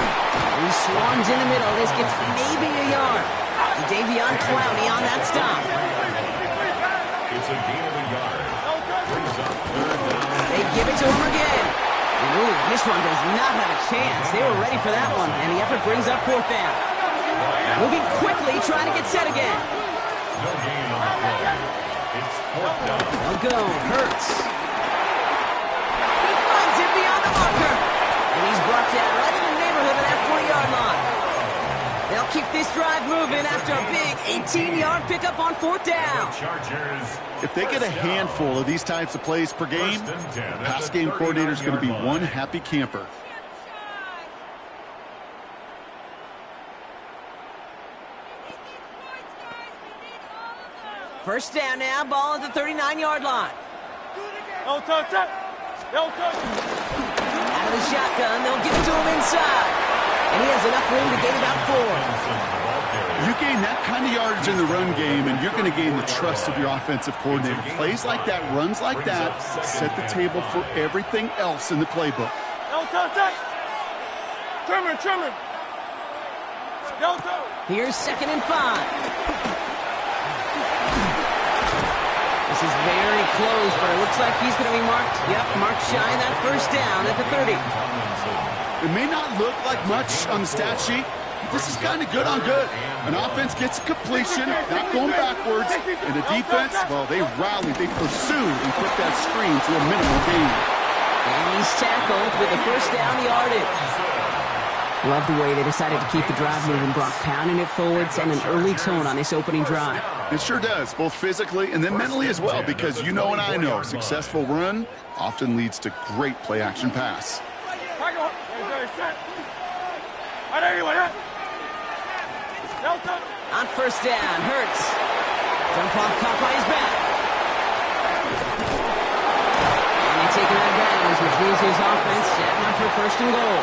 He swarms in the middle. This gets maybe a yard. Davion Clowney on that stop. It's a gain of a yard. Brings up third down. They give it to him again. Ooh, this one does not have a chance. They were ready for that one, and the effort brings up fourth down. Moving quickly, trying to get set again. No gain on the play. It's fourth down. They'll go. Hurts. He finds it beyond the marker. And he's brought down right in the neighborhood of that 40-yard line. They'll keep this drive moving after a big 18-yard pickup on fourth down. Chargers. If they get a handful of these types of plays per game, the pass game coordinator is going to be one happy camper. First down now, ball at the 39-yard line. Don't touch it. Don't touch it. Out of the shotgun, they'll give it to him inside. And he has enough room to gain about 4. You gain that kind of yardage in the run game, and you're going to gain the trust of your offensive coordinator. Plays like that, runs like that, set the table for everything else in the playbook. Don't touch it. Trimmer. Don't touch it. Here's 2nd and 5. This is very close, but it looks like he's going to be marked. Yep, marked shy of that first down at the 30. It may not look like much on the stat sheet. This is kind of good on good. An offense gets a completion, not going backwards, and the defense, well, they rally, they pursue, and put that screen to a minimal gain. And he's tackled with the first down yardage. Love the way they decided to keep the drive moving, Brock, pounding it forward, sending an early tone on this opening drive. It sure does, both physically and then mentally as well, because you know and I know, successful run often leads to great play-action pass. On first down, Hurts. Jump off, caught by his back. And they take him out of bounds, which means his offense setting up for first and goal.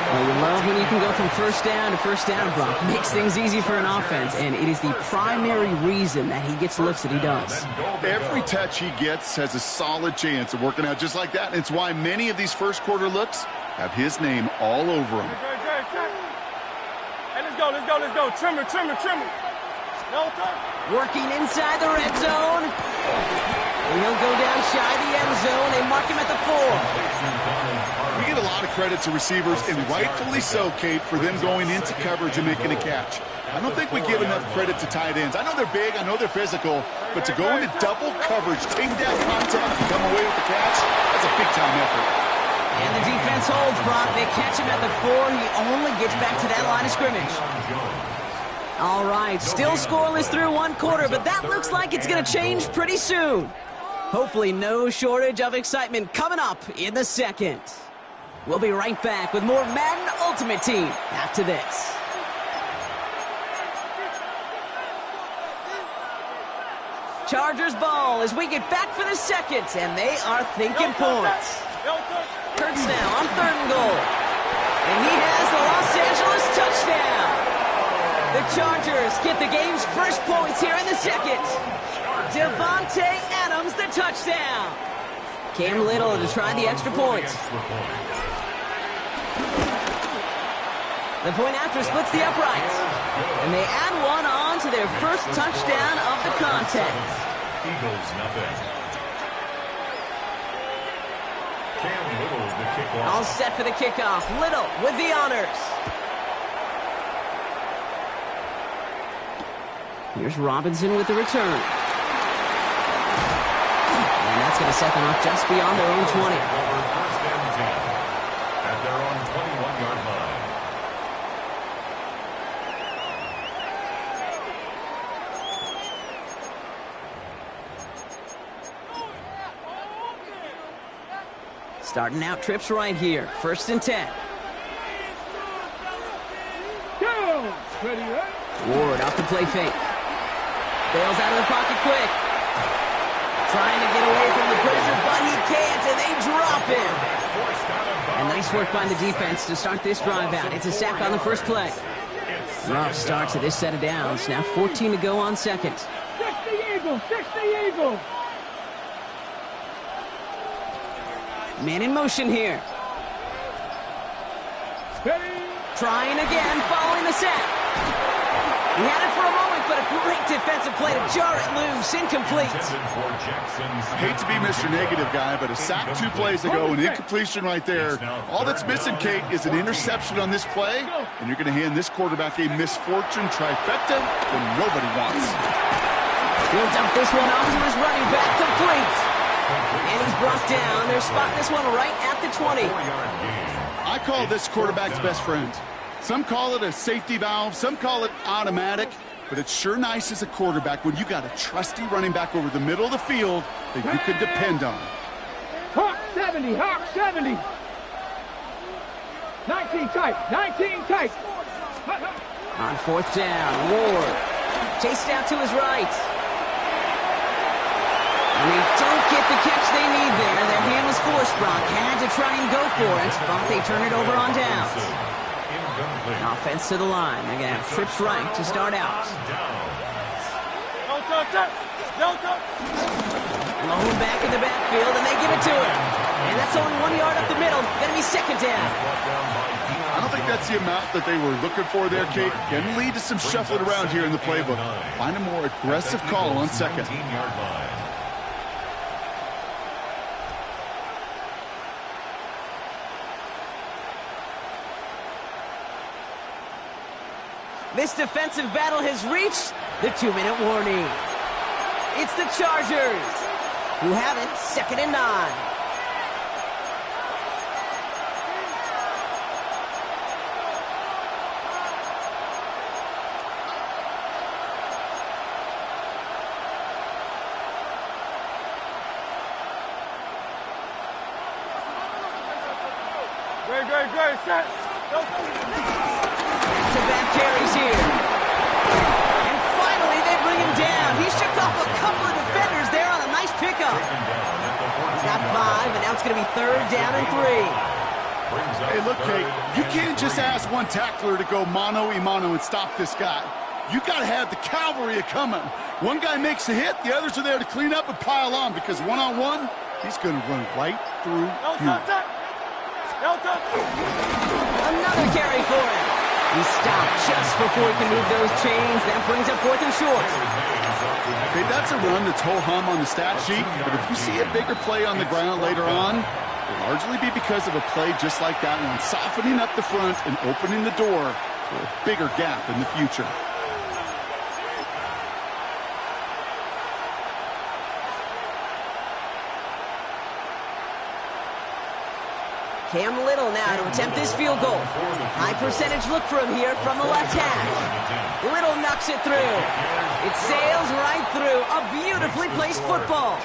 Well, you love when you can go from first down to first down, Brock. Makes things easy for an offense, and it is the primary reason that he gets looks that he does. Every touch he gets has a solid chance of working out just like that, and it's why many of these first quarter looks have his name all over them. Hey, let's go. Trimmer. No touch. Working inside the red zone. And he'll go down shy of the end zone. They mark him at the 4. We get a lot of credit to receivers, and rightfully so, Kate, for them going into coverage and making a catch. I don't think we give enough credit to tight ends. I know they're big, I know they're physical, but to go into double coverage, take down contact, and come away with the catch, that's a big-time effort. And the defense holds, Brock. They catch him at the 4. He only gets back to that line of scrimmage. All right, still scoreless through one quarter, but that looks like it's going to change pretty soon. Hopefully no shortage of excitement coming up in the second. We'll be right back with more Madden Ultimate Team after this. Chargers ball as we get back for the second, and they are thinking points. Hurts now on 3rd and goal. And he has the Los Angeles touchdown. The Chargers get the game's first points here in the second. Devontae Adams, the touchdown. Cam Little to try the extra points. The point after splits the uprights. And they add one on to their first touchdown of the contest. Eagles nothing. Cam Little the kickoff. All set for the kickoff. Little with the honors. Here's Robinson with the return. And that's going to set them up just beyond their own 20. First and 10 at their own 21-yard line. Starting out trips right here. 1st and 10. Ward off the play fake. Bails out of the pocket quick. Trying to get away from the pressure, but he can't, and they drop him. And Nice work by the defense to start this drive out. It's a sack on the first play. Rough start to this set of downs. Now 14 to go on second. 60 Eagles, 60 Eagles. Man in motion here. Ready. Trying again, following the sack. He had it for a moment, but a great defensive play to jar it loose. Incomplete. Hate to be Mr. Negative guy, but a sack 2 plays ago, an incompletion right there. All that's missing, Kate, is an interception on this play, and you're going to hand this quarterback a misfortune trifecta that nobody wants. He'll dump this one off to his running back, complete. And he's brought down. They're spotting this one right at the 20. I call this quarterback's best friend. Some call it a safety valve, some call it automatic, but it's sure nice as a quarterback when you got a trusty running back over the middle of the field that you can depend on. Hawk 70, Hawk 70. 19 tight, 19 tight. On fourth down, Ward chased out to his right. And they don't get the catch they need there. Their hand was forced. Brock had to try and go for it, but they turn it over on downs. Offense to the line. They're going to have trips right to start out. Don't touch it. Don't touch. Lone back in the backfield, and they give it to him. And that's only 1 yard up the middle. Going to be second down. I don't think that's the amount that they were looking for there, Kate. Can lead to some shuffling around here in the playbook. Find a more aggressive call on second. This defensive battle has reached the 2-minute warning. It's the Chargers who have it, 2nd and 9. Great, set. Back-to-back carries here. And finally, they bring him down. He shook off a couple of defenders there on a nice pickup. He's got 5, and now it's going to be 3rd down and 3. Hey, look, Kate, you can't just ask one tackler to go mano-a-mano and stop this guy. You got to have the cavalry coming. One guy makes a hit, the others are there to clean up and pile on, because one-on-one, he's going to run right through you. Another carry for him. He stopped just before he can move those chains. That brings up 4th and short. Okay, that's a run that's ho-hum on the stat sheet, but if you see a bigger play on the ground later on, it'll largely be because of a play just like that one, softening up the front and opening the door for a bigger gap in the future. Cam Little now to attempt this field goal. High percentage look for him here from the left hash. Little knocks it through. It sails right through. A beautifully placed football.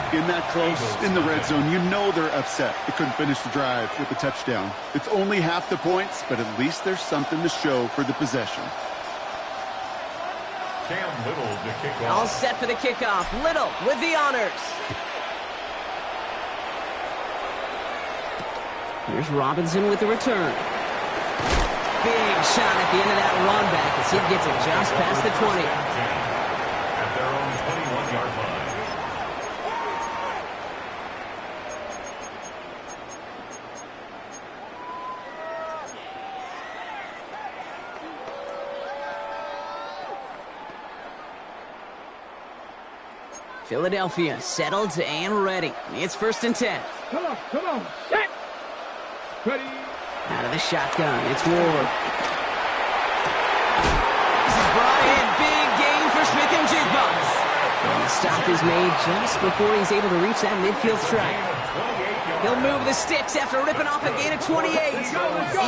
In that close, in the red zone, you know they're upset. They couldn't finish the drive with the touchdown. It's only half the points, but at least there's something to show for the possession. Cam Little to kick off. All set for the kickoff. Little with the honors. Here's Robinson with the return. Big shot at the end of that run back as he gets it just past the 20. At their own 21-yard line. Philadelphia settled and ready. It's 1st and 10. Come on. Set. Ready. Out of the shotgun, it's Ward. This is brought in. Big gain for Smith and Jigba. And the stop is made just before he's able to reach that midfield strike. He'll move the sticks after ripping off a gain of 28.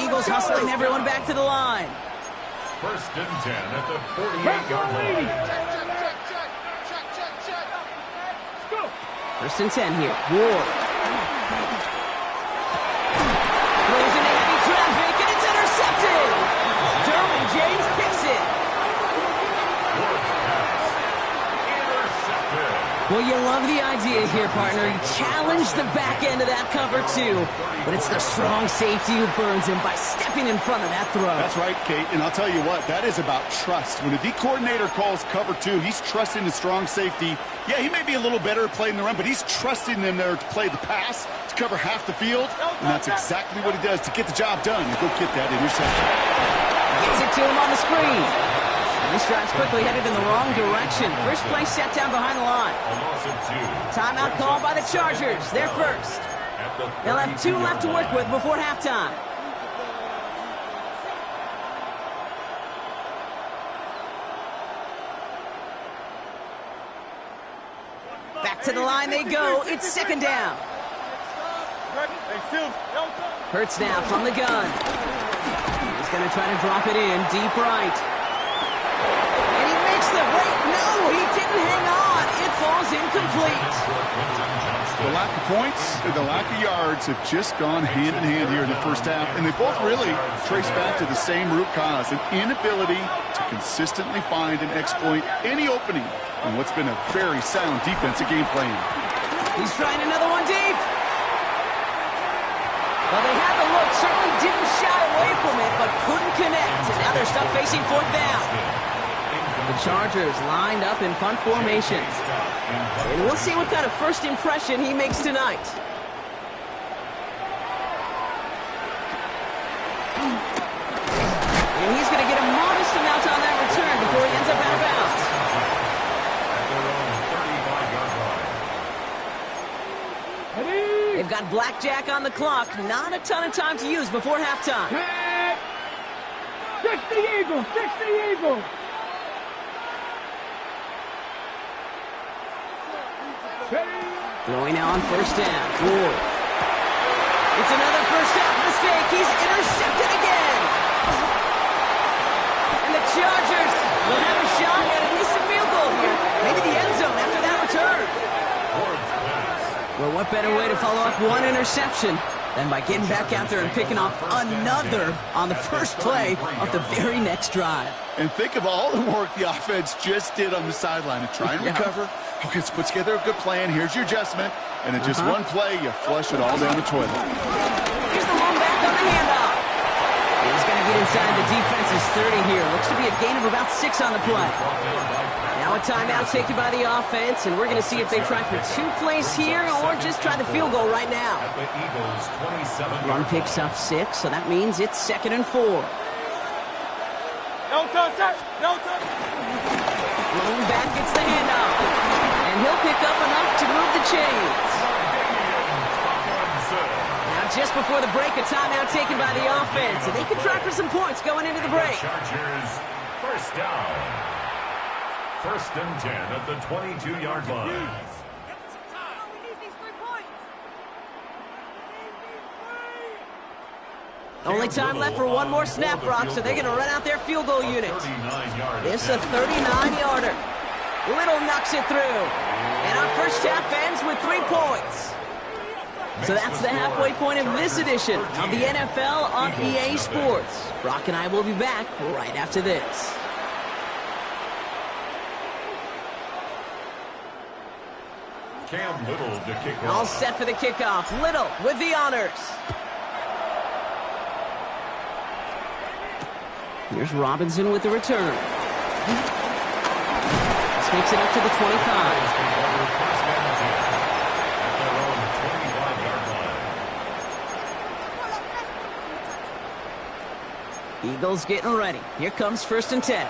Eagles hustling everyone back to the line. 1st and 10 at the 48-yard line. 1st and 10 here. Ward. Throws into heavy traffic, and it's intercepted. Derwin James picks it. Ward's pass intercepted. Well, you love the idea here, partner. You challenge the back end of that cover, too. But it's the strong safety who burns him by stepping in front of that throw. That's right, Kate. And I'll tell you what, that is about trust. When the D coordinator calls cover 2, he's trusting the strong safety. Yeah, he may be a little better at playing the run, but he's trusting them there to play the pass, to cover half the field. And that's exactly what he does to get the job done and go get that interception. Gets it to him on the screen. This drive's quickly headed in the wrong direction. First play set down behind the line. Timeout called by the Chargers. They're first. They'll have 2 left to work with before halftime. Back to the line they go. It's second down. Hurts now from the gun. He's going to try to drop it in deep right. No, he didn't hang on. It falls incomplete. The lack of points and the lack of yards have just gone hand in hand here in the first half, and they both really trace back to the same root cause, an inability to consistently find and exploit any opening in what's been a very sound defensive game plan. He's trying another one deep. Well, they had the look, certainly didn't shy away from it, but couldn't connect, and now they're stuck facing fourth down. The Chargers lined up in punt formation. And we'll see what kind of first impression he makes tonight. And he's going to get a modest amount on that return before he ends up out of bounds. They've got blackjack on the clock. Not a ton of time to use before halftime. 60 Eagles! 60 Eagles! Throwing now on first down. Ward. It's another first half mistake. He's intercepted again. And the Chargers will have a shot at least a field goal here. Maybe the end zone after that return. Well, what better way to follow up one interception than by getting back out there and picking off another on the first play of the very next drive. And think of all the work the offense just did on the sideline to try and recover. Okay, let's put together a good plan. Here's your adjustment. And in just one play, you flush it all down the toilet. Here's the long back on the handoff. He's going to get inside the defense's 30 here. Looks to be a gain of about 6 on the play. Now a timeout taken by the offense, and we're going to see if they try for 2 plays here or just try the field goal right now. Run picks up 6, so that means it's 2nd and 4. No touch! No touch! Long back gets the handoff, and he'll pick up enough to move the chains. Now just before the break, a timeout taken by the offense, and they can try for some points going into the break. Chargers, first down. 1st and 10 at the 22-yard line. Only time left for one more snap, Brock, so they're going to run out their field goal unit. It's a 39-yarder. Little knocks it through. And our first half ends with 3 points. So that's the halfway point of this edition of the NFL on EA Sports. Brock and I will be back right after this. Cam Little to kick off. All set for the kickoff. Little with the honors. Here's Robinson with the return. This makes it up to the 25. Eagles getting ready. Here comes 1st and 10.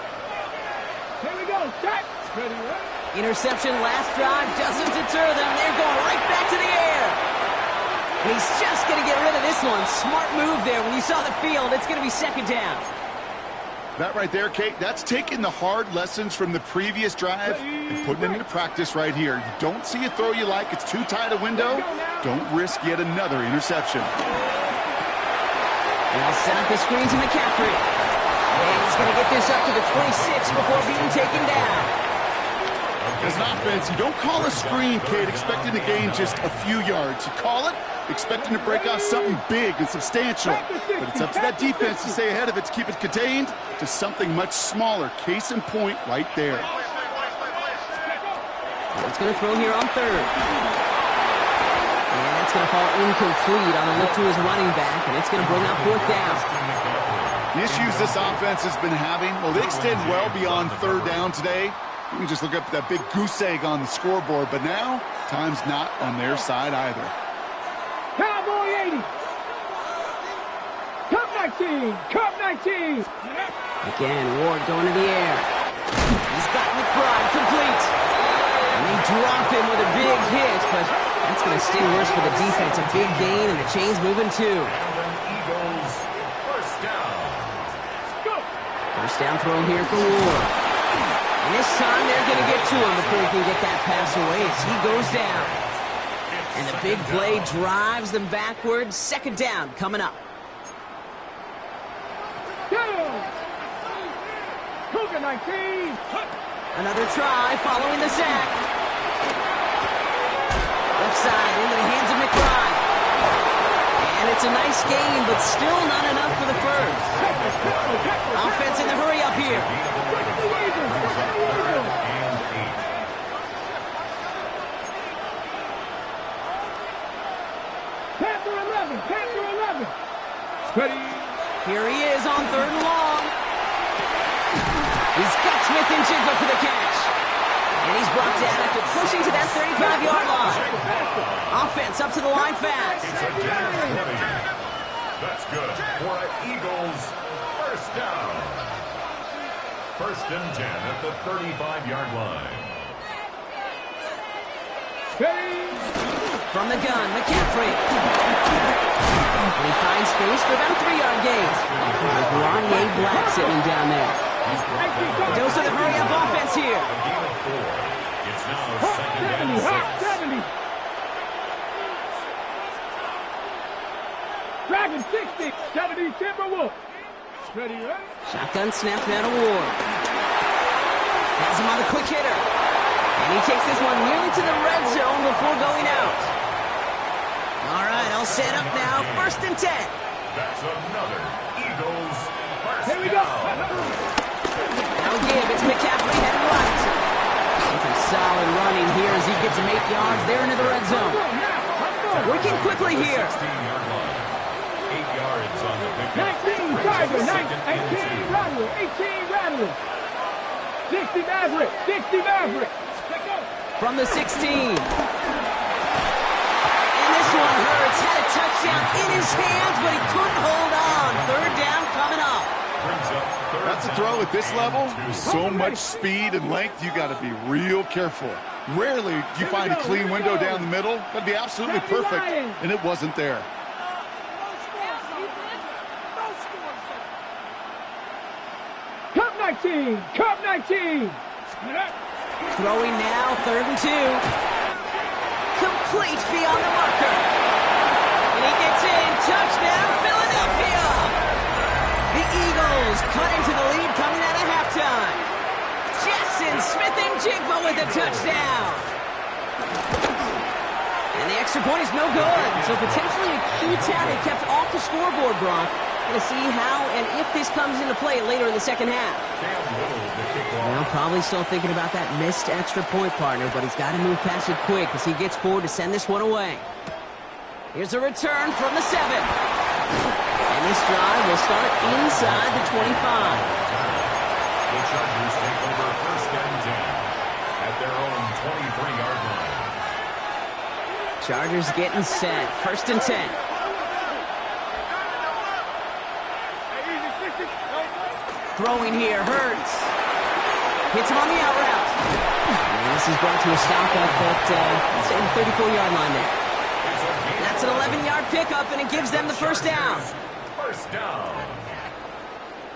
Here we go. Check. Ready, right? Interception last drive doesn't deter them. They're going right back to the air. And he's just going to get rid of this one. Smart move there. When you saw the field, it's going to be 2nd down. That right there, Kate, that's taking the hard lessons from the previous drive and putting them into practice right here. You don't see a throw you like, it's too tight a window. Don't risk yet another interception. They'll set up the screen to McCaffrey. And he's going to get this up to the 26 before being taken down. As an offense, you don't call a screen, Kate, expecting to gain just a few yards. You call it expecting to break off something big and substantial. But it's up to that defense to stay ahead of it, to keep it contained to something much smaller. Case in point right there. It's going to throw here on third. And that's going to fall incomplete on a look to his running back, and it's going to bring up fourth down. The issues this offense has been having, well, they extend well beyond third down today. You can just look up that big goose egg on the scoreboard, but now, time's not on their side either. Cowboy 80. Cup 19. Cup 19. Again, Ward going to the air. He's got McBride complete. And they drop him with a big hit, but that's going to sting worse for the defense. A big gain, and the chain's moving too. Eagles, first down. First down throw here for Ward. And this time they're going to get to him before he can get that pass away as he goes down. And the big play drives them backwards. Second down coming up. Cougar 19. Another try following the sack. Left side into the hands of McBride. And it's a nice gain, but still not enough for the first. Offense in the hurry up here. Panther 11. Panther 11. Ready. Here he is on third and long. He's got Smith and Jigba for the catch. And he's brought down after pushing to that 35-yard line. Offense up to the line fast. That's good for an Eagles first down. First and 10 at the 35-yard line. From the gun, McCaffrey. And he finds space for about a 3-yard gain. There's Ronnie Black sitting down there. A dose of the hurry-up offense here. It's now second and 6. 70. Dragon 60. 70 Timberwolves. Ready, ready. Shotgun snap now to Ward. Has him on the quick hitter. And he takes this one nearly to the red zone before going out. All right, all set up now. First and 10. That's another Eagles first Here we go. Now give, it's McCaffrey heading right. And some solid running here as he gets him 8 yards there into the red zone. Working quickly here. 16-yard line. 8 yards on the pickup. 19 Tiger, 18 Rattler, 18 Rattler. 60 Maverick, 60 Maverick. From the 16. And this one hurts. Had a touchdown in his hands, but he couldn't hold on. Third down coming up. That's a throw at this level. With so much speed and length, you got to be real careful. Rarely do you find a clean window down the middle. That'd be absolutely perfect, and it wasn't there. Cup 19, Cup 19. Throwing now, third and 2. Complete beyond the marker. And he gets in. Touchdown, Philadelphia. The Eagles cut into the lead coming out of halftime. Jackson Smith and Jigba with a touchdown. And the extra point is no good. So potentially a key tally kept off the scoreboard, Brock. Going to see how and if this comes into play later in the second half. Well, probably still thinking about that missed extra point, partner, but he's got to move past it quick as he gets forward to send this one away. Here's a return from the 7. And this drive will start inside the 25. The Chargers take over first and 10 at their own 23-yard line. Chargers getting set. First and 10. Throwing here, Hurts. Hits him on the out route. And this is brought to a stop up at, let's say, the 34-yard line there. That's an 11-yard pickup, and it gives them the first down. First down.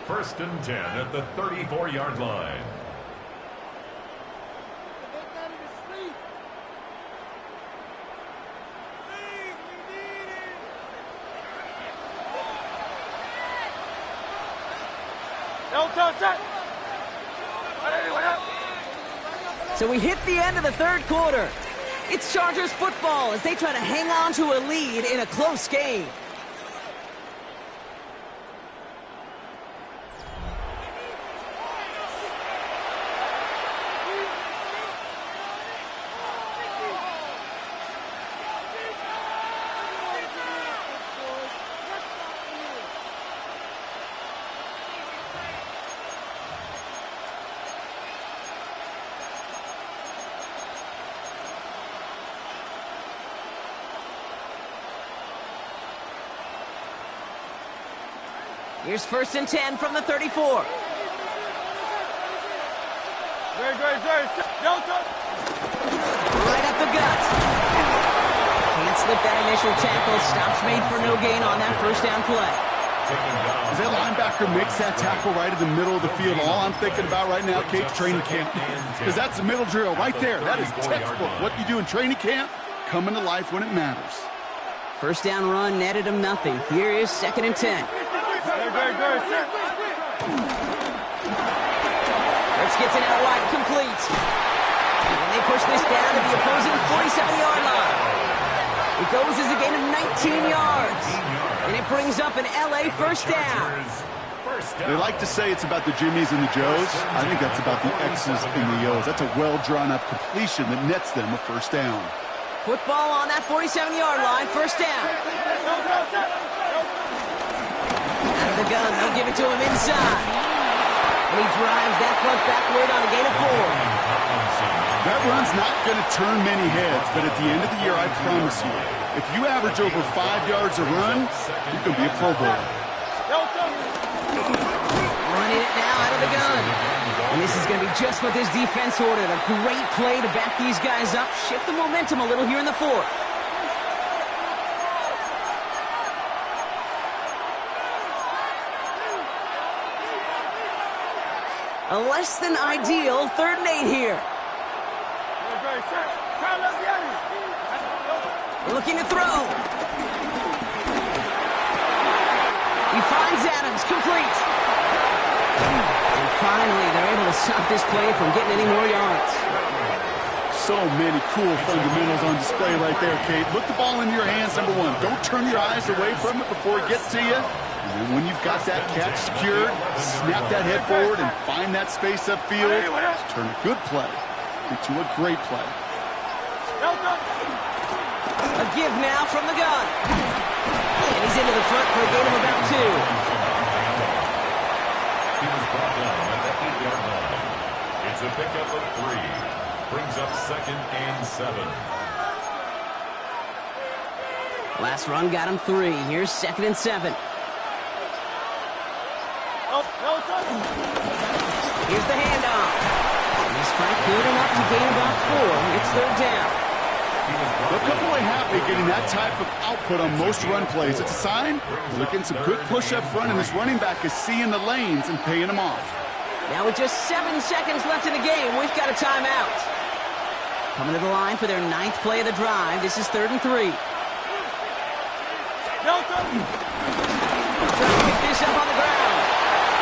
First and 10 at the 34-yard line. So we hit the end of the third quarter. It's Chargers football as they try to hang on to a lead in a close game. Here's 1st and 10 from the 34. Right up the gut. Can't slip that initial tackle. Stops made for no gain on that 1st down play. As that linebacker makes that tackle right in the middle of the field, all I'm thinking about right now, Kate, training camp. Because that's the middle drill right there. That is textbook. What you do in training camp, coming to life when it matters. 1st down run netted him nothing. Here is 2nd and 10. Let's get it out wide, complete. And they push this down to the opposing 47-yard line. It goes as a gain of 19 yards. And it brings up an LA 1st down. They like to say it's about the Jimmies and the Joes. I think that's about the X's and the O's. That's a well-drawn-up completion that nets them a 1st down. Football on that 47-yard line, 1st down. Out of the gun, they'll give it to him inside. And he drives that punt backward on a gain of 4. That run's not going to turn many heads, but at the end of the year, I promise you, if you average over 5 yards a run, you can be a Pro Bowler. Running it now out of the gun. And this is going to be just what this defense ordered. A great play to back these guys up, shift the momentum a little here in the 4th. A less than ideal 3rd and 8 here. Looking to throw. He finds Adams, complete. And finally, they're able to stop this play from getting any more yards. So many cool fundamentals on display right there, Kate. Look the ball in your hands, number 1. Don't turn your eyes away from it before it gets to you. And then when you've got that catch secured, snap that head forward and find that space upfield. Turn a good play into a great play. A give now from the gun. And he's into the front for a gain of about 2. He was brought down at the 8-yard line. It's a pickup of 3. Brings up 2nd and 7. Last run got him 3. Here's 2nd and 7. Here's the handoff. He's Frank good enough to gain about 4. It's 3rd down. They'll come away happy getting that type of output on most run plays. It's a sign they're getting some good push up front, and this running back is seeing the lanes and paying them off. Now with just 7 seconds left in the game, we've got a timeout. Coming to the line for their 9th play of the drive. This is 3rd and 3. Trying to pick this up on the ground.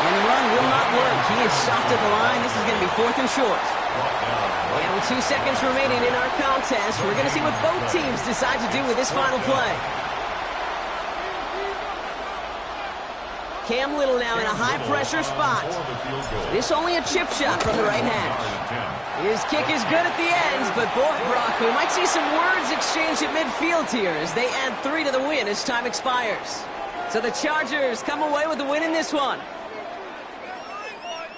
And the run will not work. He is soft at the line. This is going to be 4th and short. And with 2 seconds remaining in our contest, we're going to see what both teams decide to do with this final play. Cam Little now in a high-pressure spot. This only a chip shot from the right hash. His kick is good at the end, but boy, Brock, we might see some words exchanged at midfield here as they add 3 to the win as time expires. So the Chargers come away with the win in this one.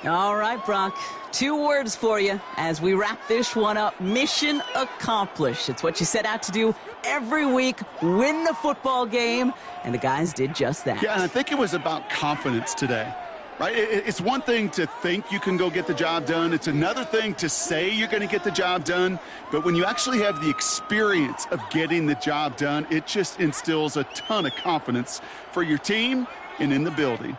All right, Brock. 2 words for you as we wrap this one up. Mission accomplished. It's what you set out to do every week, win the football game, and the guys did just that. Yeah, and I think it was about confidence today, right? It's one thing to think you can go get the job done. It's another thing to say you're going to get the job done. But when you actually have the experience of getting the job done, it just instills a ton of confidence for your team and in the building.